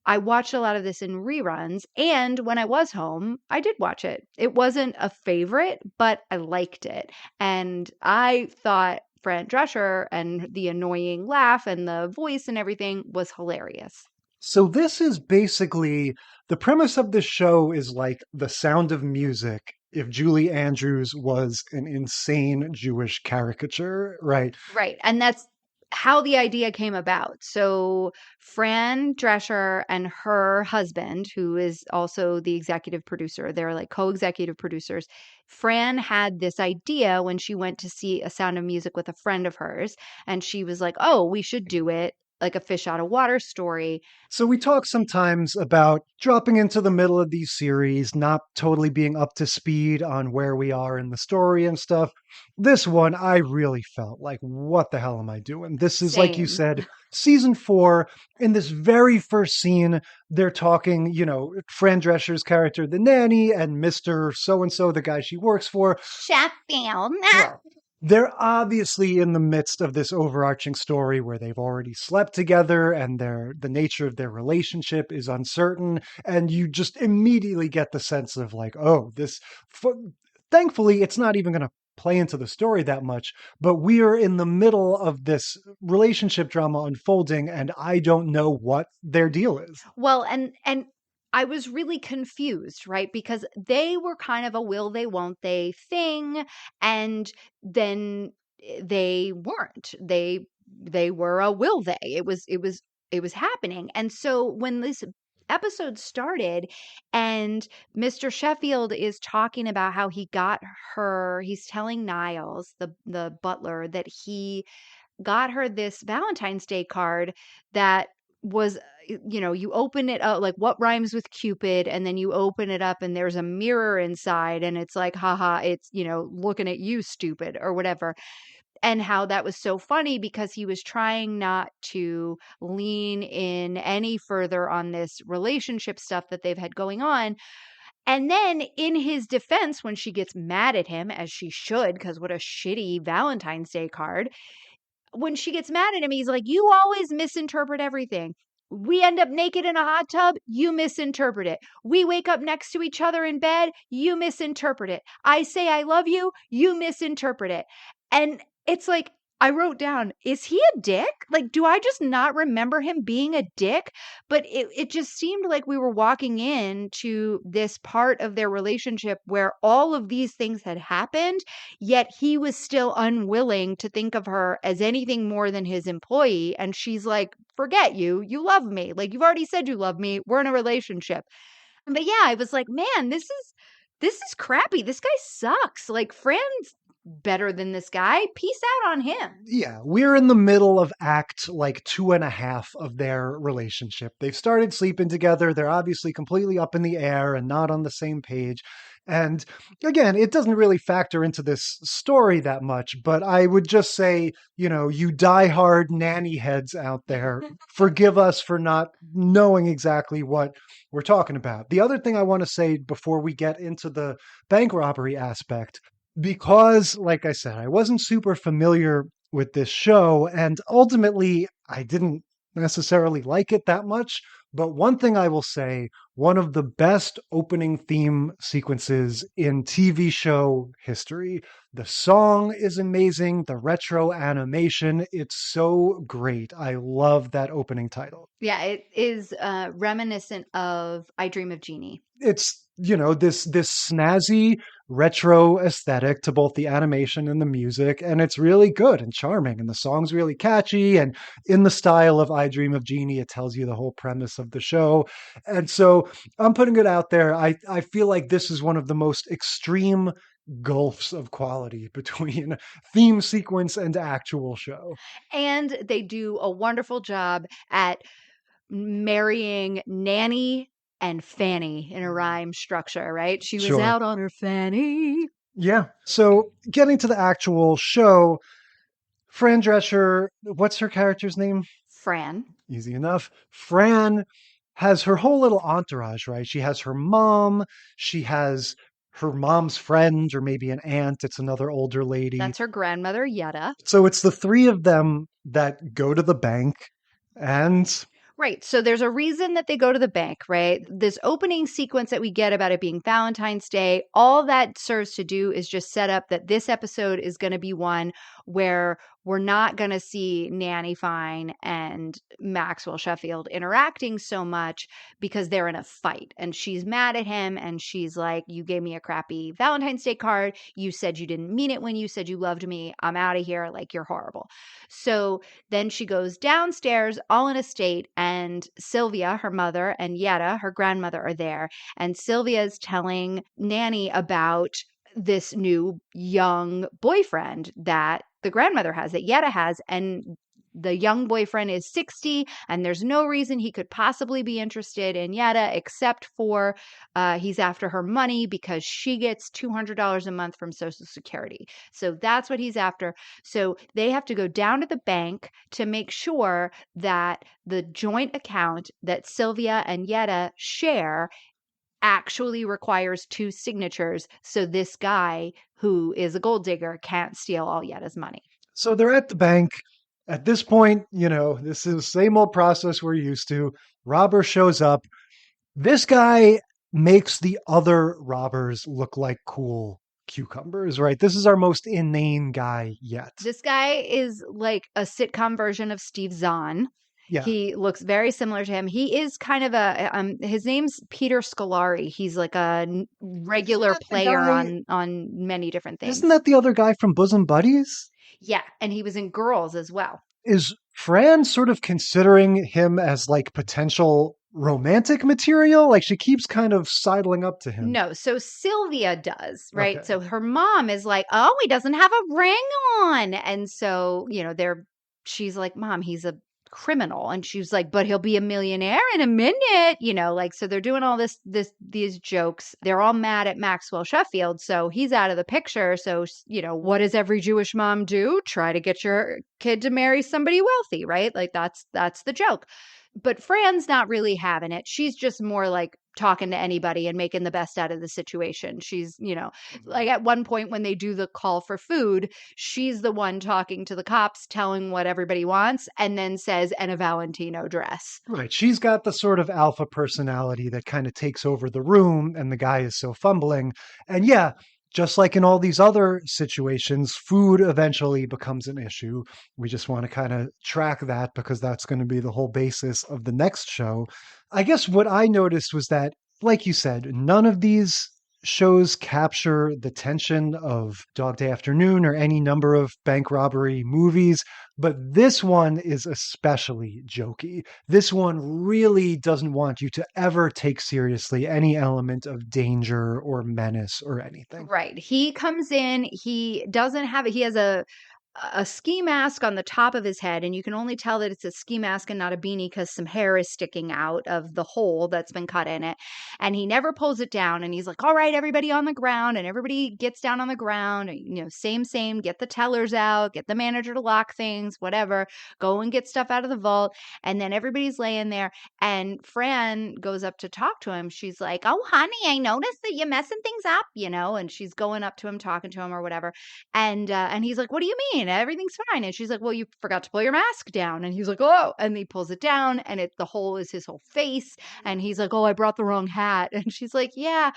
I watched a lot of this in reruns, and when I was home, I did watch it. It wasn't a favorite, but I liked it. And I thought Fran Drescher and the annoying laugh and the voice and everything was hilarious. So this is basically, the premise of this show is like The Sound of Music if Julie Andrews was an insane Jewish caricature, right? Right. And that's how the idea came about. So Fran Drescher and her husband, who is also the executive producer, they're like co-executive producers. Fran had this idea when she went to see A Sound of Music with a friend of hers, and she was like, oh, we should do it like a fish out of water story. So we talk sometimes about dropping into the middle of these series, not totally being up to speed on where we are in the story and stuff. This one, I really felt like, what the hell am I doing? This is, like you said, season 4. In this very first scene, they're talking, Fran Drescher's character, the nanny, and Mr. So-and-so, the guy she works for. Sheffield. Well, they're obviously in the midst of this overarching story where they've already slept together and the nature of their relationship is uncertain. And you just immediately get the sense of like, oh, thankfully, it's not even going to play into the story that much, but we are in the middle of this relationship drama unfolding and I don't know what their deal is. Well, and I was really confused, right? Because they were kind of a will they, won't they thing. And then they weren't. They were a will they. It was happening. And so when this episode started and Mr. Sheffield is talking about how he got her, he's telling Niles, the butler, that he got her this Valentine's Day card that was, you open it up, like what rhymes with Cupid, and then you open it up and there's a mirror inside and it's like, haha, it's, looking at you, stupid, or whatever. And how that was so funny because he was trying not to lean in any further on this relationship stuff that they've had going on. And then in his defense, when she gets mad at him, as she should, because what a shitty Valentine's Day card, when she gets mad at him, he's like, you always misinterpret everything. We end up naked in a hot tub, you misinterpret it. We wake up next to each other in bed, you misinterpret it. I say I love you, you misinterpret it. And it's like, I wrote down, is he a dick? Like, do I just not remember him being a dick? But it just seemed like we were walking into this part of their relationship where all of these things had happened, yet he was still unwilling to think of her as anything more than his employee. And she's like, forget you. You love me. Like, you've already said you love me. We're in a relationship. But yeah, I was like, man, this is crappy. This guy sucks. Like, Fran's better than this guy, peace out on him. Yeah, we're in the middle of act like 2.5 of their relationship. They've started sleeping together. They're obviously completely up in the air and not on the same page. And again, it doesn't really factor into this story that much, but I would just say, you diehard nanny heads out there, forgive us for not knowing exactly what we're talking about. The other thing I want to say before we get into the bank robbery aspect, because, like I said, I wasn't super familiar with this show, and ultimately I didn't necessarily like it that much. But one thing I will say, one of the best opening theme sequences in TV show history. The song is amazing. The retro animation, it's so great. I love that opening title. Yeah, it is reminiscent of I Dream of Jeannie. It's, this snazzy retro aesthetic to both the animation and the music, and it's really good and charming, and the song's really catchy, and in the style of I Dream of Jeannie, it tells you the whole premise of the show. And so I'm putting it out there. I feel like this is one of the most extreme gulfs of quality between theme sequence and actual show. And they do a wonderful job at marrying Nanny and Fanny in a rhyme structure, right? She was Sure. out on her fanny. Yeah. So getting to the actual show, Fran Drescher, what's her character's name? Fran. Easy enough. Fran has her whole little entourage, right? She has her mom. She has her mom's friend, or maybe an aunt. It's another older lady. That's her grandmother, Yetta. So it's the three of them that go to the bank and... Right. So there's a reason that they go to the bank, right? This opening sequence that we get about it being Valentine's Day, all that serves to do is just set up that this episode is going to be one where we're not going to see Nanny Fine and Maxwell Sheffield interacting so much because they're in a fight. And she's mad at him and she's like, you gave me a crappy Valentine's Day card. You said you didn't mean it when you said you loved me. I'm out of here. Like, you're horrible. So then she goes downstairs all in a state, and Sylvia, her mother, and Yetta, her grandmother, are there. And Sylvia is telling Nanny about this new young boyfriend that the grandmother has, that Yetta has, and the young boyfriend is 60, and there's no reason he could possibly be interested in Yetta except for he's after her money because she gets $200 a month from Social Security. So that's what he's after. So they have to go down to the bank to make sure that the joint account that Sylvia and Yetta share actually requires 2 signatures, so this guy who is a gold digger can't steal all Yetta's money. So they're at the bank. At this point, this is the same old process we're used to. Robber shows up. This guy makes the other robbers look like cool cucumbers, right? This is our most inane guy yet. This guy is like a sitcom version of Steve Zahn. Yeah. He looks very similar to him. He is kind of his name's Peter Scolari. He's like a regular player on many different things. Isn't that the other guy from Bosom Buddies? Yeah, and he was in Girls as well. Is Fran sort of considering him as like potential romantic material? Like, she keeps kind of sidling up to him. No, so Sylvia does, right? Okay. So her mom is like, oh, he doesn't have a ring on. And so, she's like, Mom, he's a criminal. And she's like, but he'll be a millionaire in a minute, so they're doing all these jokes. They're all mad at Maxwell Sheffield. So he's out of the picture. So, what does every Jewish mom do? Try to get your kid to marry somebody wealthy, right? Like, that's the joke. But Fran's not really having it. She's just more like talking to anybody and making the best out of the situation. She's, like at one point when they do the call for food, she's the one talking to the cops, telling what everybody wants, and then says, and a Valentino dress. Right. She's got the sort of alpha personality that kind of takes over the room, and the guy is so fumbling. And yeah, just like in all these other situations, food eventually becomes an issue. We just want to kind of track that because that's going to be the whole basis of the next show. I guess what I noticed was that, like you said, none of these shows capture the tension of Dog Day Afternoon or any number of bank robbery movies, but this one is especially jokey. This one really doesn't want you to ever take seriously any element of danger or menace or anything. Right. He comes in, he doesn't have it. He has a ski mask on the top of his head, and you can only tell that it's a ski mask and not a beanie because some hair is sticking out of the hole that's been cut in it. And he never pulls it down, and he's like, all right, everybody on the ground, and everybody gets down on the ground, and, same, get the tellers out, get the manager to lock things, whatever, go and get stuff out of the vault. And then everybody's laying there, and Fran goes up to talk to him. She's like, oh, honey, I noticed that you're messing things up, and she's going up to him, talking to him or whatever. And he's like, what do you mean? Everything's fine. And she's like, well, you forgot to pull your mask down. And he's like, oh, and he pulls it down, and the hole is his whole face. And he's like, oh, I brought the wrong hat. And she's like, yeah.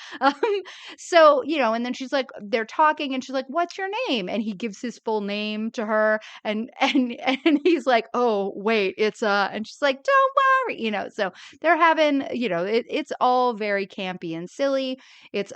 So, and then she's like, they're talking, and she's like, what's your name? And he gives his full name to her. And he's like, oh, wait, it's and she's like, don't worry, so they're having, it's all very campy and silly. It's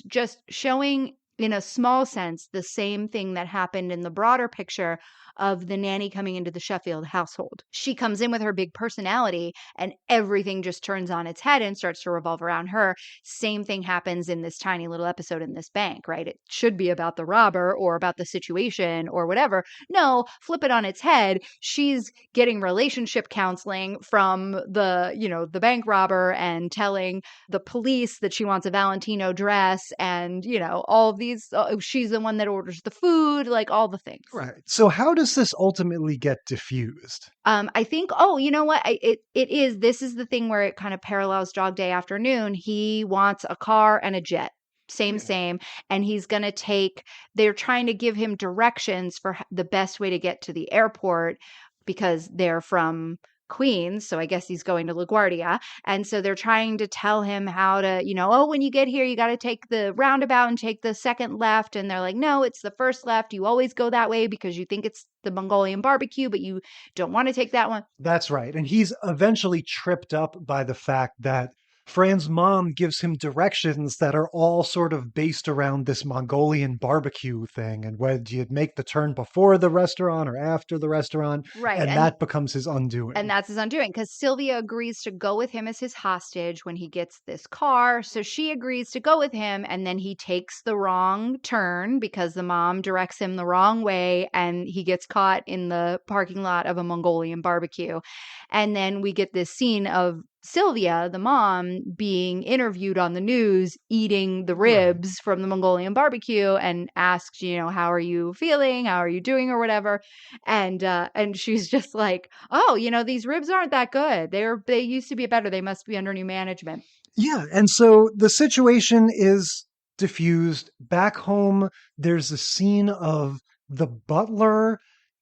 just showing in a small sense the same thing that happened in the broader picture of the nanny coming into the Sheffield household. She comes in with her big personality, and everything just turns on its head and starts to revolve around her. Same thing happens in this tiny little episode in this bank, right? It should be about the robber or about the situation or whatever. No, flip it on its head. She's getting relationship counseling from the bank robber and telling the police that she wants a Valentino dress, and, all of these, she's the one that orders the food, like all the things. Right. So how does this ultimately get diffused? I think, you know what? This is the thing where it kind of parallels Dog Day Afternoon. He wants a car and a jet. Same. And he's going to they're trying to give him directions for the best way to get to the airport because they're from Queens. So I guess he's going to LaGuardia. And so they're trying to tell him how to, when you get here, you got to take the roundabout and take the second left. And they're like, no, it's the first left. You always go that way because you think it's the Mongolian barbecue, but you don't want to take that one. That's right. And he's eventually tripped up by the fact that Fran's mom gives him directions that are all sort of based around this Mongolian barbecue thing. And whether you make the turn before the restaurant or after the restaurant. Right. And that becomes his undoing. And that's his undoing because Sylvia agrees to go with him as his hostage when he gets this car. So she agrees to go with him. And then he takes the wrong turn because the mom directs him the wrong way. And he gets caught in the parking lot of a Mongolian barbecue. And then we get this scene of Sylvia, the mom, being interviewed on the news, eating the ribs from the Mongolian barbecue, and asked, how are you feeling? How are you doing, or whatever? And she's just like, oh, these ribs aren't that good. They used to be better. They must be under new management. Yeah, and so the situation is diffused. Back home, there's a scene of the butler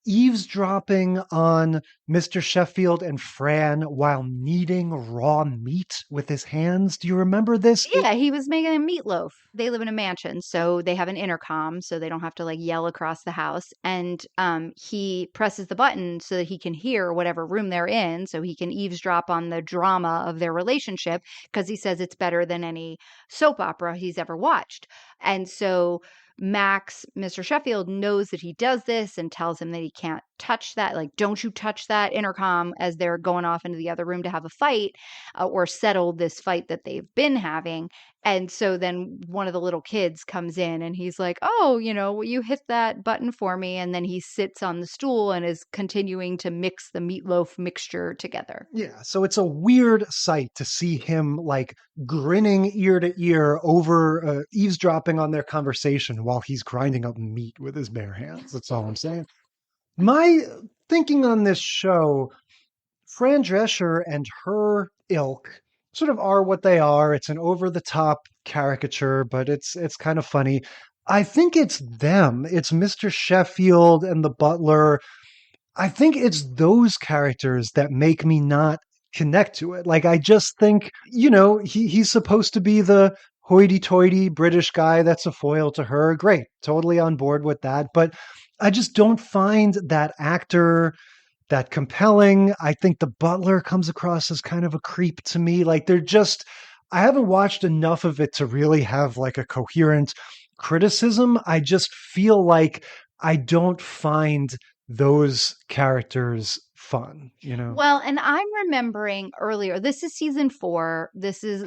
eavesdropping on Mr. Sheffield and Fran while kneading raw meat with his hands. Do you remember this? Yeah, he was making a meatloaf. They live in a mansion, so they have an intercom, so they don't have to yell across the house. And he presses the button so that he can hear whatever room they're in, so he can eavesdrop on the drama of their relationship, because he says it's better than any soap opera he's ever watched. And so Max, Mr. Sheffield, knows that he does this and tells him that he can't touch that. Don't you touch that intercom, as they're going off into the other room to have a fight or settle this fight that they've been having. And so then one of the little kids comes in and he's like, oh, will you hit that button for me? And then he sits on the stool and is continuing to mix the meatloaf mixture together. Yeah. So it's a weird sight to see him grinning ear to ear over eavesdropping on their conversation while he's grinding up meat with his bare hands. That's all I'm saying. My thinking on this show, Fran Drescher and her ilk sort of are what they are. It's an over-the-top caricature, but it's kind of funny. I think it's them. It's Mr. Sheffield and the butler. I think it's those characters that make me not connect to it. I just think, he's supposed to be the hoity-toity British guy that's a foil to her. Great. Totally on board with that. But I just don't find that actor that compelling. I think the butler comes across as kind of a creep to me. They're just I haven't watched enough of it to really have like a coherent criticism. I just feel like I don't find those characters fun, you know? Well, and I'm remembering earlier, this is season 4. This is,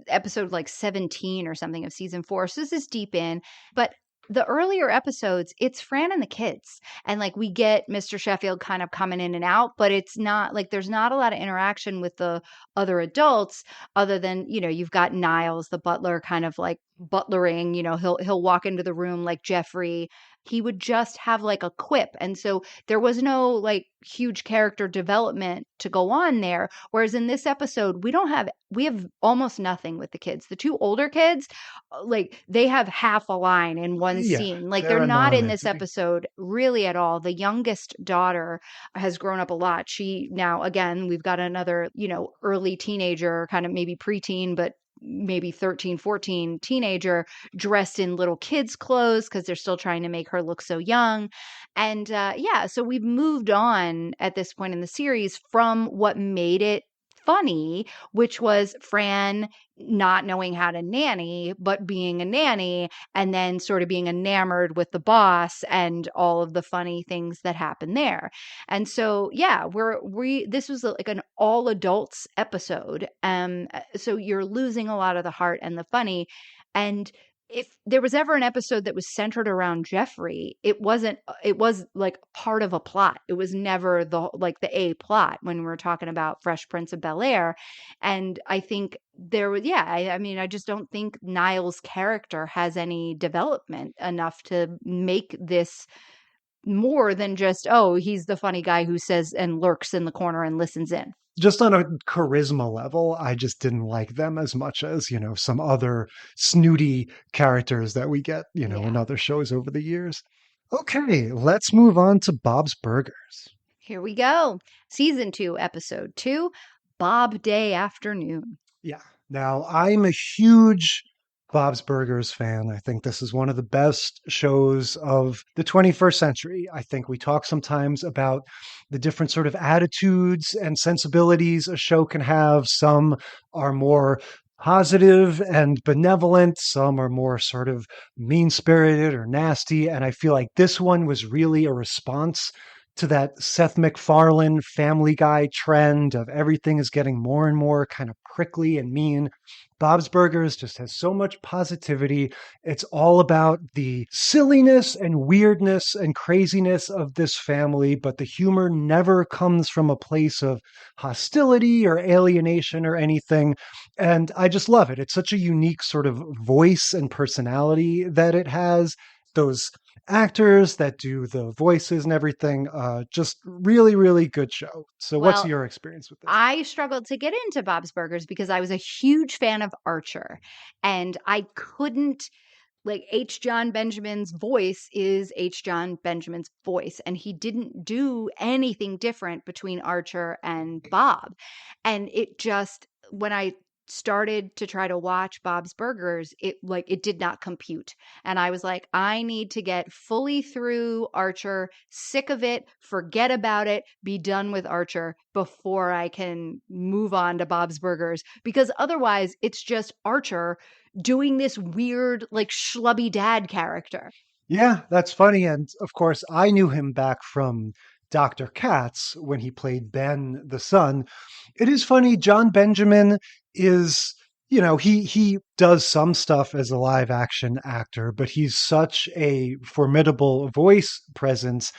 episode like 17 or something of season 4. So this is deep in. But the earlier episodes, it's Fran and the kids. And like we get Mr. Sheffield kind of coming in and out, but it's not like there's not a lot of interaction with the other adults other than, you've got Niles, the butler, kind of like butlering, he'll walk into the room like Jeffrey. He would just have like a quip. And so there was no like huge character development to go on there. Whereas in this episode, we have almost nothing with the kids. The 2 older kids, like they have half a line in one Yeah, scene. Like they're they're a not in this non-entity. episode really at all. The youngest daughter has grown up a lot. She now, again, we've got another, early teenager, kind of maybe preteen, but maybe 13, 14 teenager dressed in little kids' clothes because they're still trying to make her look so young. And so we've moved on at this point in the series from what made it funny, which was Fran not knowing how to nanny, but being a nanny and then sort of being enamored with the boss and all of the funny things that happen there. And so, yeah, this was like an all adults episode. So you're losing a lot of the heart and the funny. And if there was ever an episode that was centered around Jeffrey, it was like part of a plot. It was never the A plot when we were talking about Fresh Prince of Bel-Air. And I think I just don't think Niles' character has any development enough to make this more than just, oh, he's the funny guy who says and lurks in the corner and listens in. Just on a charisma level, I just didn't like them as much as, some other snooty characters that we get, in other shows over the years. Okay, let's move on to Bob's Burgers. Here we go. Season 2, episode 2, Bob Day Afternoon. Yeah. Now, I'm a huge Bob's Burgers fan. I think this is one of the best shows of the 21st century. I think we talk sometimes about the different sort of attitudes and sensibilities a show can have. Some are more positive and benevolent. Some are more sort of mean-spirited or nasty. And I feel like this one was really a response to that Seth MacFarlane Family Guy trend of everything is getting more and more kind of prickly and mean. Bob's Burgers just has so much positivity. It's all about the silliness and weirdness and craziness of this family, but the humor never comes from a place of hostility or alienation or anything. And I just love it. It's such a unique sort of voice and personality that it has. Those actors that do the voices and everything, just really, really good show. So what's your experience with this? I struggled to get into Bob's Burgers because I was a huge fan of Archer, and I couldn't, like, H. John Benjamin's voice is H. John Benjamin's voice, and he didn't do anything different between Archer and Bob. And it just, when I started to try to watch Bob's Burgers, it did not compute. And I was like, I need to get fully through Archer, sick of it, forget about it, be done with Archer before I can move on to Bob's Burgers. Because otherwise it's just Archer doing this weird, like, schlubby dad character. Yeah, that's funny. And of course, I knew him back from Dr. Katz when he played Ben the son. It is funny, John Benjamin is, he does some stuff as a live action actor, but he's such a formidable voice presence.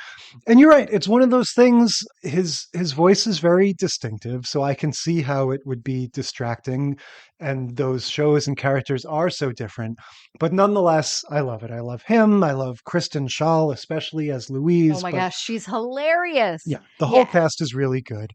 And you're right, it's one of those things, his voice is very distinctive, so I can see how it would be distracting, and those shows and characters are so different. But nonetheless, I love it. I love him. I love Kristen Schaal, especially as Louise. Oh my gosh, she's hilarious. Yeah, the whole cast is really good.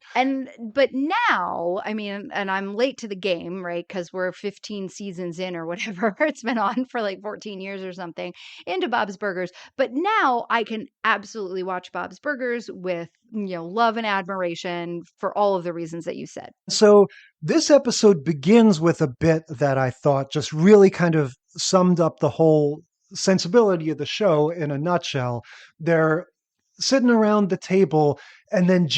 But now, I mean, and I'm late to the game, right? Because we're 15 seasons in or whatever. It's been on for like 14 years or something into Bob's Burgers. But now I can absolutely watch Bob's Burgers with, love and admiration for all of the reasons that you said. So this episode begins with a bit that I thought just really kind of summed up the whole sensibility of the show in a nutshell. They're sitting around the table And then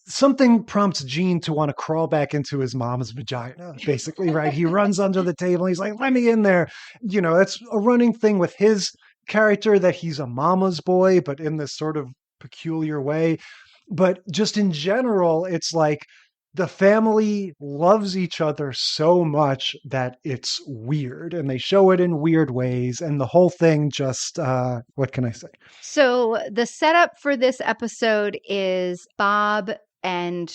something prompts Gene to want to crawl back into his mom's vagina, basically, right? He runs under the table. He's like, let me in there. That's a running thing with his character, that he's a mama's boy, but in this sort of peculiar way. But just in general, it's like the family loves each other so much that it's weird, and they show it in weird ways. And the whole thing just, what can I say? So the setup for this episode is Bob and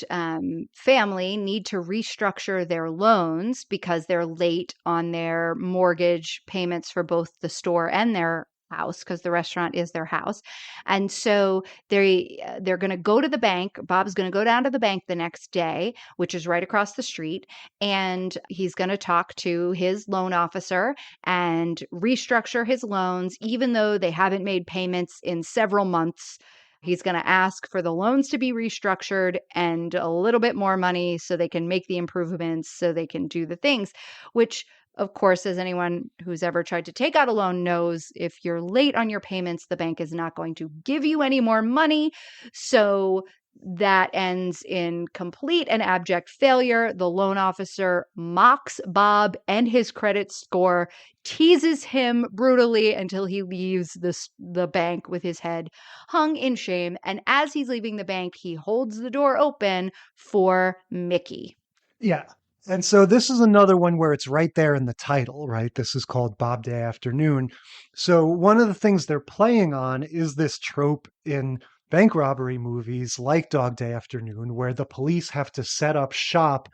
family need to restructure their loans because they're late on their mortgage payments for both the store and their house, because the restaurant is their house. And so they're going to go to the bank. Bob's going to go down to the bank the next day, which is right across the street, and he's going to talk to his loan officer and restructure his loans, even though they haven't made payments in several months. He's going to ask for the loans to be restructured and a little bit more money so they can make the improvements, so they can do the things, which, of course, as anyone who's ever tried to take out a loan knows, if you're late on your payments, the bank is not going to give you any more money. So that ends in complete and abject failure. The loan officer mocks Bob and his credit score, teases him brutally until he leaves the bank with his head hung in shame. And as he's leaving the bank, he holds the door open for Mickey. Yeah. And so this is another one where it's right there in the title, right? This is called Bob Day Afternoon. So one of the things they're playing on is this trope in bank robbery movies like Dog Day Afternoon, where the police have to set up shop.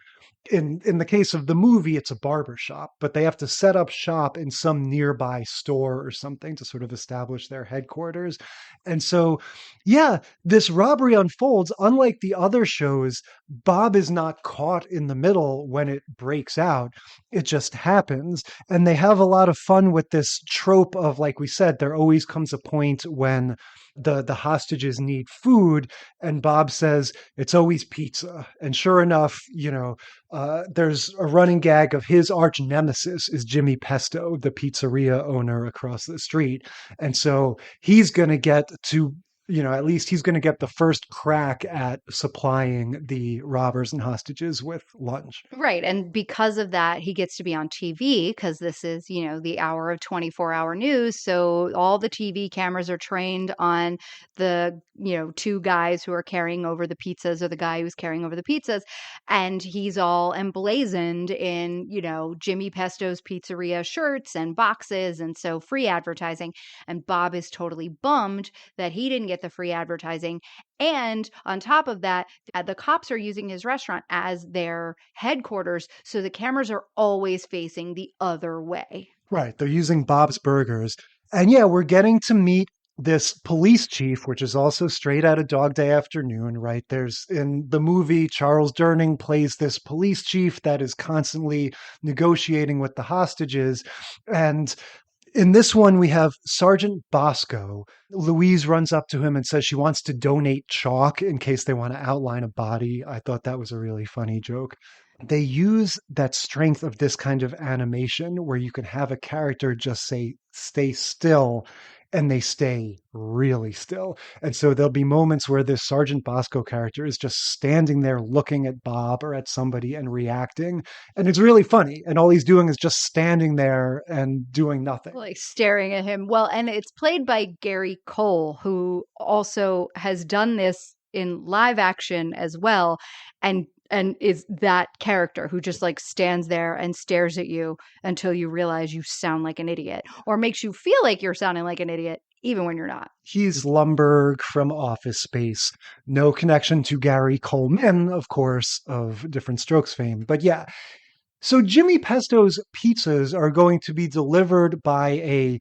In the case of the movie, it's a barber shop, but they have to set up shop in some nearby store or something to sort of establish their headquarters. And so, yeah, this robbery unfolds. Unlike the other shows, Bob is not caught in the middle when it breaks out. It just happens. And they have a lot of fun with this trope of, like we said, there always comes a point when the hostages need food, and Bob says it's always pizza. And sure enough, there's a running gag of his arch nemesis is Jimmy Pesto, the pizzeria owner across the street. And so he's going to get to, at least he's going to get the first crack at supplying the robbers and hostages with lunch. Right. And because of that, he gets to be on TV, because this is, the hour of 24-hour news. So all the TV cameras are trained on the, two guys who are carrying over the pizzas, or the guy who's carrying over the pizzas. And he's all emblazoned in, Jimmy Pesto's pizzeria shirts and boxes. And so free advertising. And Bob is totally bummed that he didn't get the free advertising. And on top of that, the cops are using his restaurant as their headquarters. So the cameras are always facing the other way. Right. They're using Bob's Burgers. And yeah, we're getting to meet this police chief, which is also straight out of Dog Day Afternoon, right? There's, in the movie, Charles Durning plays this police chief that is constantly negotiating with the hostages. And in this one, we have Sergeant Bosco. Louise runs up to him and says she wants to donate chalk in case they want to outline a body. I thought that was a really funny joke. They use that strength of this kind of animation where you can have a character just say, stay still, and they stay really still. And so there'll be moments where this Sergeant Bosco character is just standing there looking at Bob or at somebody and reacting. And it's really funny. And all he's doing is just standing there and doing nothing. Like staring at him. Well, and it's played by Gary Cole, who also has done this in live action as well. And is that character who just like stands there and stares at you until you realize you sound like an idiot, or makes you feel like you're sounding like an idiot, even when you're not. He's Lumbergh from Office Space. No connection to Gary Coleman, of course, of Diff'rent Strokes fame. But yeah, so Jimmy Pesto's pizzas are going to be delivered by a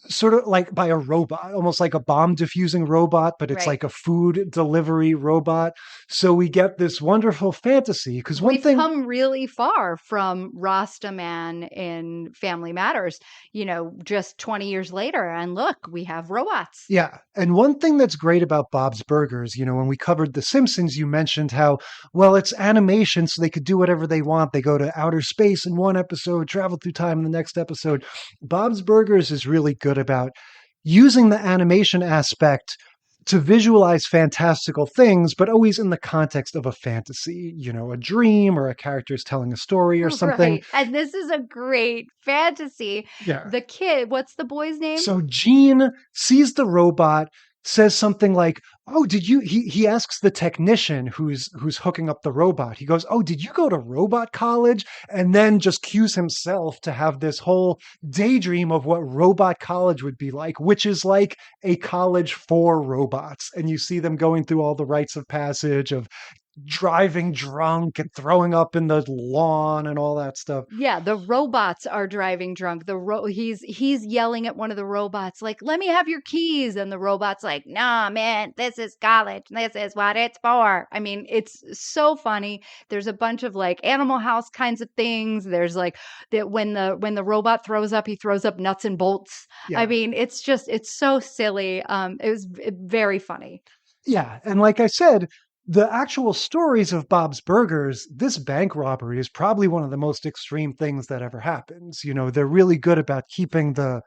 sort of like by a robot, almost like a bomb diffusing robot, but it's like a food delivery robot. So we get this wonderful fantasy, because We've come really far from Rasta Man in Family Matters, just 20 years later, and look, we have robots. Yeah. And one thing that's great about Bob's Burgers, when we covered The Simpsons, you mentioned how, well, it's animation, so they could do whatever they want. They go to outer space in one episode, travel through time in the next episode. Bob's Burgers is really good about using the animation aspect to visualize fantastical things, but always in the context of a fantasy, a dream or a character's telling a story or something. Right. And this is a great fantasy. Yeah. The kid, what's the boy's name? So Gene sees the robot, says something like, "Oh, did you?" He asks the technician who's hooking up the robot. He goes, "Oh, did you go to robot college?" And then just cues himself to have this whole daydream of what robot college would be like, which is like a college for robots. And you see them going through all the rites of passage of driving drunk and throwing up in the lawn and all that stuff. Yeah, the robots are driving drunk. He's yelling at one of the robots like, "Let me have your keys." And the robot's like, "Nah, man, this is college. This is what it's for." I mean, it's so funny. There's a bunch of like Animal House kinds of things. There's like that when the robot throws up, he throws up nuts and bolts. Yeah. I mean, it's so silly. It was very funny. Yeah, and like I said, the actual stories of Bob's Burgers, this bank robbery is probably one of the most extreme things that ever happens. They're really good about keeping the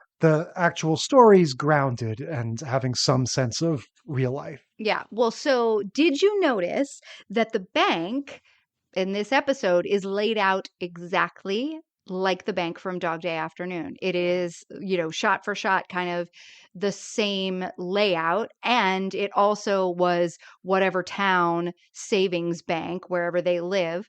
actual stories grounded and having some sense of real life. Yeah. Well, so did you notice that the bank in this episode is laid out exactly like the bank from Dog Day Afternoon? It is, shot for shot, kind of the same layout. And it also was whatever town savings bank, wherever they live,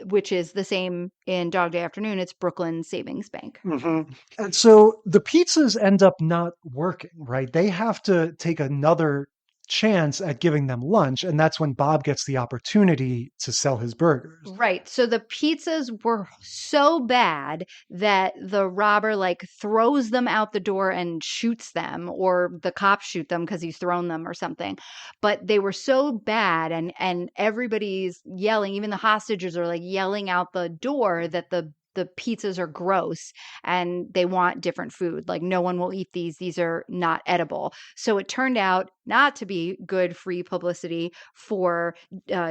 which is the same in Dog Day Afternoon. It's Brooklyn Savings Bank. Mm-hmm. And so the pizzas end up not working, right? They have to take another chance at giving them lunch, and that's when Bob gets the opportunity to sell his burgers. Right. So the pizzas were so bad that the robber like throws them out the door and shoots them, or the cops shoot them because he's thrown them or something. But they were so bad, and everybody's yelling, even the hostages are like yelling out the door that the pizzas are gross and they want different food. Like, no one will eat these. These are not edible. So it turned out not to be good free publicity for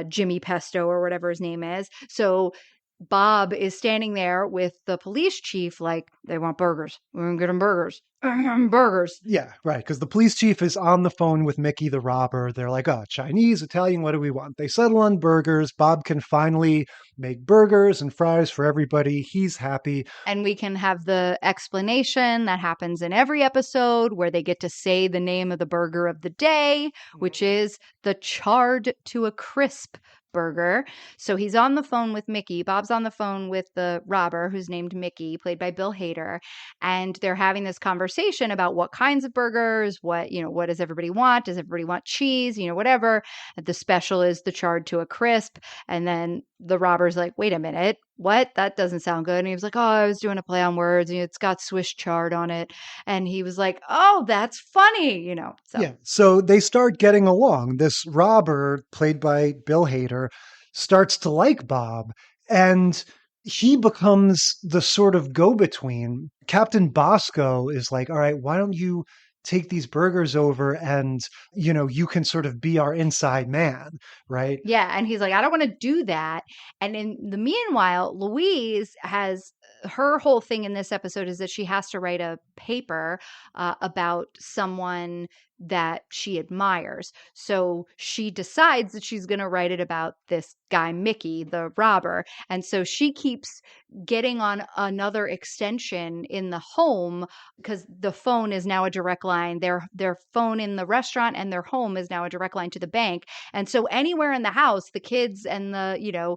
Jimmy Pesto or whatever his name is. So Bob is standing there with the police chief like, "They want burgers. We're going to get them burgers. Burgers." Yeah, right. Because the police chief is on the phone with Mickey the robber. They're like, "Oh, Chinese, Italian, what do we want?" They settle on burgers. Bob can finally make burgers and fries for everybody. He's happy. And we can have the explanation that happens in every episode where they get to say the name of the burger of the day, which is the charred to a crisp burger. So he's on the phone with Mickey. Bob's on the phone with the robber who's named Mickey, played by Bill Hader. And they're having this conversation about what kinds of burgers, what does everybody want? Does everybody want cheese? Whatever. The special is the charred to a crisp. And then the robber's like, "Wait a minute. What? That doesn't sound good." And he was like, "Oh, I was doing a play on words. It's got Swiss chard on it." And he was like, "Oh, that's funny." So. Yeah. So they start getting along. This robber, played by Bill Hader, starts to like Bob, and he becomes the sort of go-between. Captain Bosco is like, "All right, why don't you take these burgers over and, you can sort of be our inside man," right? Yeah. And he's like, "I don't want to do that." And in the meanwhile, Louise has her whole thing in this episode is that she has to write a paper about someone that she admires. So she decides that she's going to write it about this guy, Mickey, the robber. And so she keeps getting on another extension in the home because the phone is now a direct line. Their phone in the restaurant and their home is now a direct line to the bank. And so anywhere in the house, the kids and the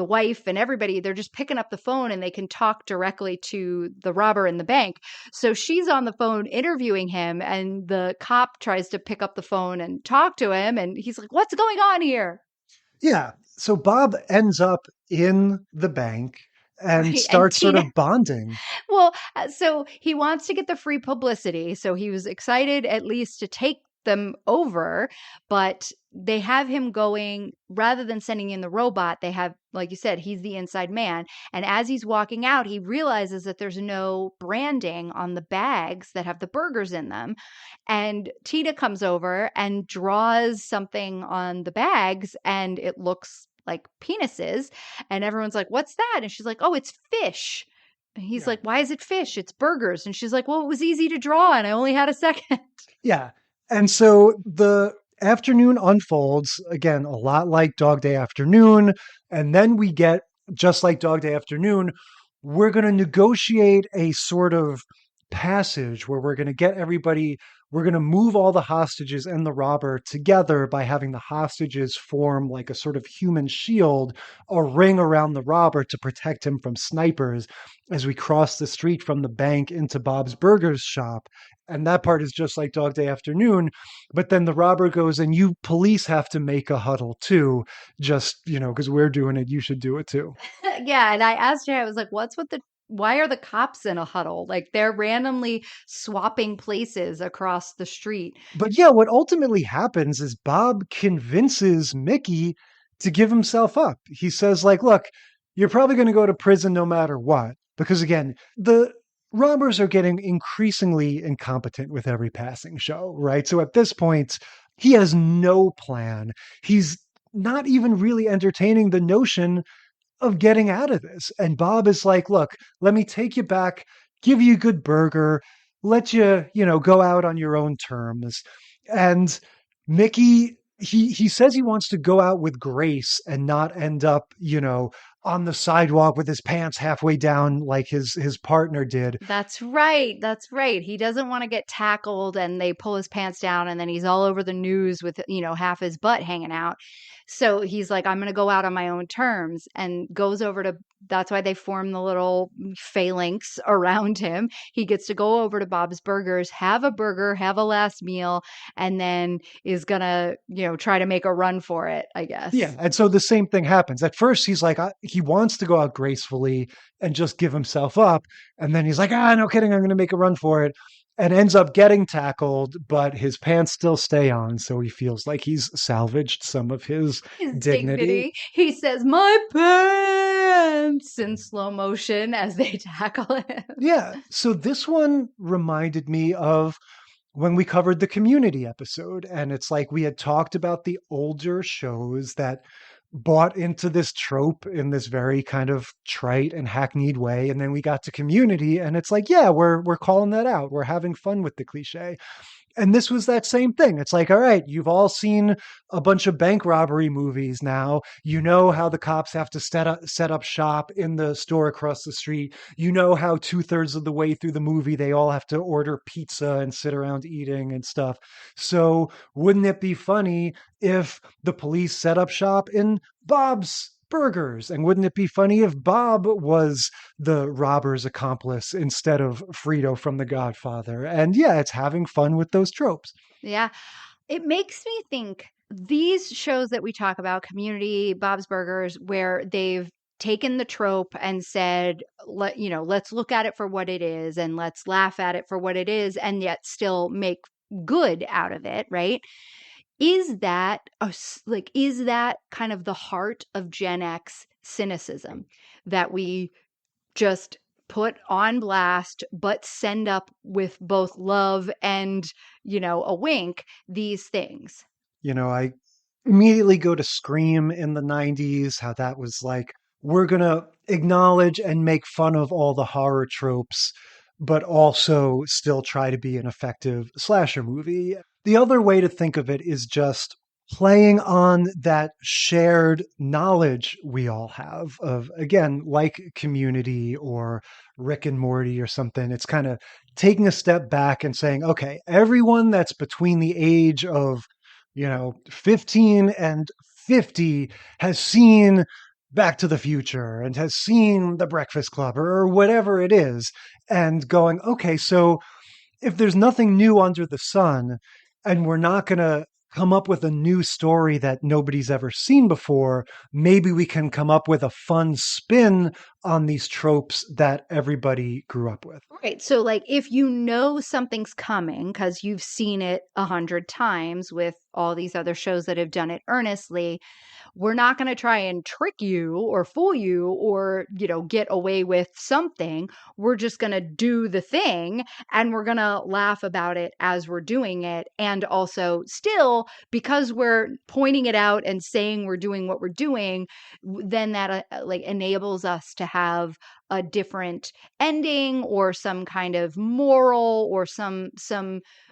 wife and everybody, they're just picking up the phone and they can talk directly to the robber in the bank. So she's on the phone interviewing him, and the cop tries to pick up the phone and talk to him, and he's like, "What's going on here?" Yeah. So Bob ends up in the bank and Right, starts sort Tina- of bonding. Well, so he wants to get the free publicity. So he was excited at least to take them over, but they have him going, rather than sending in the robot, they have, like you said, he's the inside man. And as he's walking out, he realizes that there's no branding on the bags that have the burgers in them. And Tina comes over and draws something on the bags, and it looks like penises. And everyone's like, "What's that?" And she's like, "Oh, it's fish." And he's like, "Why is it fish? It's burgers." And she's like, "Well, it was easy to draw and I only had a second." Yeah. And so the afternoon unfolds again, a lot like Dog Day Afternoon. And then we get, just like Dog Day Afternoon, we're going to negotiate a sort of passage where we're going to get everybody, we're going to move all the hostages and the robber together by having the hostages form like a sort of human shield, a ring around the robber to protect him from snipers as we cross the street from the bank into Bob's Burgers shop. And that part is just like Dog Day Afternoon. But then the robber goes, and you police have to make a huddle too. Just, because we're doing it, you should do it too. Yeah. And I asked her, I was like, why are the cops in a huddle? Like they're randomly swapping places across the street. But yeah, what ultimately happens is Bob convinces Mickey to give himself up. He says, like, look, you're probably going to go to prison no matter what. Because again, the robbers are getting increasingly incompetent with every passing show, right? So at this point, he has no plan. He's not even really entertaining the notion of getting out of this. And Bob is like, look, let me take you back, give you a good burger, let you, go out on your own terms. And Mickey, he says he wants to go out with grace and not end up, on the sidewalk with his pants halfway down like his partner did. That's right. That's right. He doesn't want to get tackled and they pull his pants down and then he's all over the news with, half his butt hanging out. So he's like, I'm going to go out on my own terms, and goes over to, that's why they form the little phalanx around him. He gets to go over to Bob's Burgers, have a burger, have a last meal, and then is going to, try to make a run for it, I guess. Yeah. And so the same thing happens. At first, he's like, he wants to go out gracefully and just give himself up. And then he's like, no kidding, I'm going to make a run for it. And ends up getting tackled, but his pants still stay on. So he feels like he's salvaged some of his dignity. He says, my pants, in slow motion as they tackle him. Yeah. So this one reminded me of when we covered the Community episode. And it's like we had talked about the older shows that bought into this trope in this very kind of trite and hackneyed way. And then we got to Community and it's like, yeah, we're calling that out. We're having fun with the cliche. And this was that same thing. It's like, all right, you've all seen a bunch of bank robbery movies now. You know how the cops have to set up shop in the store across the street. You know how 2/3 of the way through the movie, they all have to order pizza and sit around eating and stuff. So wouldn't it be funny if the police set up shop in Bob's Burgers? And wouldn't it be funny if Bob was the robber's accomplice instead of Frito from The Godfather? And yeah, it's having fun with those tropes. Yeah. It makes me think these shows that we talk about, Community, Bob's Burgers, where they've taken the trope and said, let's look at it for what it is and let's laugh at it for what it is and yet still make good out of it, right? Is that kind of the heart of Gen X cynicism, that we just put on blast, but send up with both love and, a wink, these things? I immediately go to Scream in the 90s, how that was like, we're going to acknowledge and make fun of all the horror tropes, but also still try to be an effective slasher movie. The other way to think of it is just playing on that shared knowledge we all have of, again, like Community or Rick and Morty or something. It's kind of taking a step back and saying, okay, everyone that's between the age of, 15 and 50 has seen Back to the Future and has seen The Breakfast Club or whatever it is, and going, okay, so if there's nothing new under the sun and we're not going to come up with a new story that nobody's ever seen before, maybe we can come up with a fun spin on these tropes that everybody grew up with. Right. So like if you know something's coming because you've seen it 100 times with all these other shows that have done it earnestly, we're not going to try and trick you or fool you or, get away with something. We're just going to do the thing and we're going to laugh about it as we're doing it. And also still, because we're pointing it out and saying we're doing what we're doing, then that enables us to have a different ending or some kind of moral or some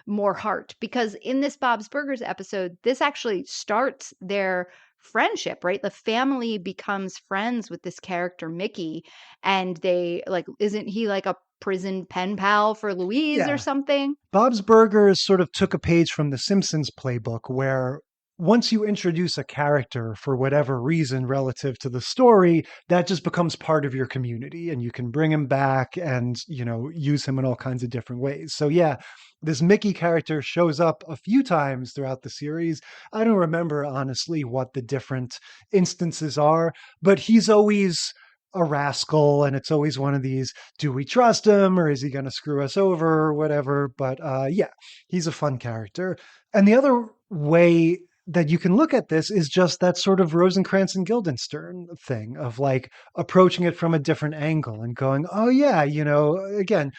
more heart. Because in this Bob's Burgers episode, this actually starts their friendship, right? The family becomes friends with this character Mickey, and they like, isn't he like a prison pen pal for Louise or something? Bob's Burgers sort of took a page from the Simpsons playbook, where once you introduce a character for whatever reason relative to the story, that just becomes part of your community, and you can bring him back and, you know, use him in all kinds of different ways. So yeah, this Mickey character shows up a few times throughout the series. I don't remember honestly what the different instances are, but he's always a rascal, and it's always one of these, do we trust him or is he going to screw us over or whatever? But yeah, he's a fun character. And the other way that you can look at this is just that sort of Rosencrantz and Guildenstern thing of like approaching it from a different angle and going, oh yeah, you know, again,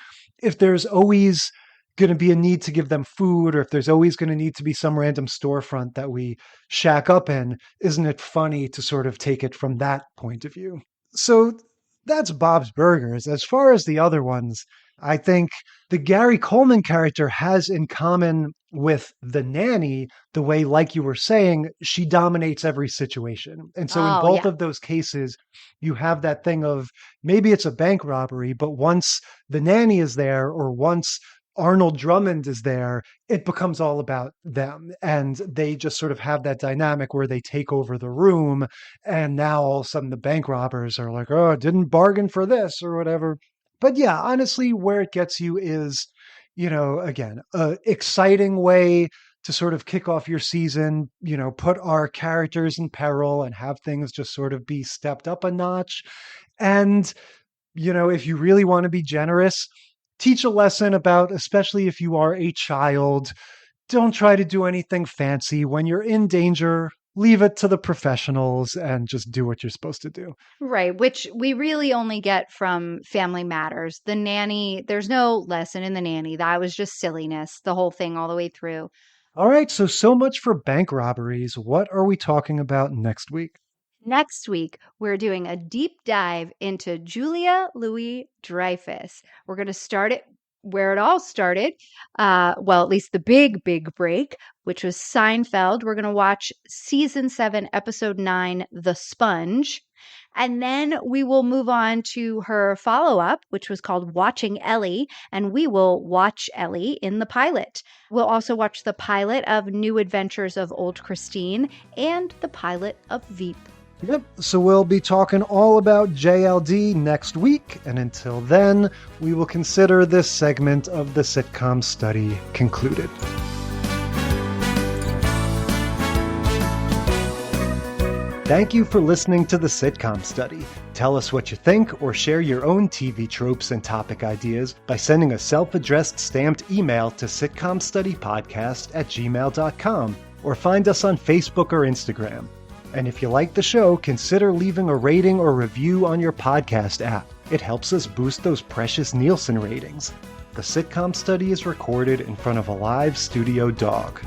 if there's always going to be a need to give them food, or if there's always going to need to be some random storefront that we shack up in, isn't it funny to sort of take it from that point of view? So that's Bob's Burgers. As far as the other ones, I think the Gary Coleman character has in common with the nanny the way, like you were saying, she dominates every situation. And so in both of those cases, you have that thing of maybe it's a bank robbery, but once the nanny is there, or once Arnold Drummond is there, it becomes all about them. And they just sort of have that dynamic where they take over the room. And now all of a sudden the bank robbers are like, oh, didn't bargain for this or whatever. But yeah, honestly, where it gets you is, you know, again, an exciting way to sort of kick off your season, you know, put our characters in peril and have things just sort of be stepped up a notch. And, you know, if you really want to be generous, teach a lesson about, especially if you are a child, don't try to do anything fancy. When you're in danger, leave it to the professionals and just do what you're supposed to do. Right, which we really only get from Family Matters. The nanny, there's no lesson in the nanny. That was just silliness, the whole thing all the way through. All right, so much for Bank Robberies. What are we talking about next week? Next week, we're doing a deep dive into Julia Louis-Dreyfus. We're going to start it where it all started. Well, at least the big break, which was Seinfeld. We're going to watch season 7, episode 9, The Sponge. And then we will move on to her follow-up, which was called Watching Ellie, and we will watch Ellie in the pilot. We'll also watch the pilot of New Adventures of Old Christine and the pilot of Veep. Yep, so we'll be talking all about JLD next week, and until then, we will consider this segment of the sitcom study concluded. Thank you for listening to the Sitcom Study. Tell us what you think or share your own TV tropes and topic ideas by sending a self-addressed stamped email to sitcomstudypodcast@gmail.com or find us on Facebook or Instagram. And if you like the show, consider leaving a rating or review on your podcast app. It helps us boost those precious Nielsen ratings. The Sitcom Study is recorded in front of a live studio dog.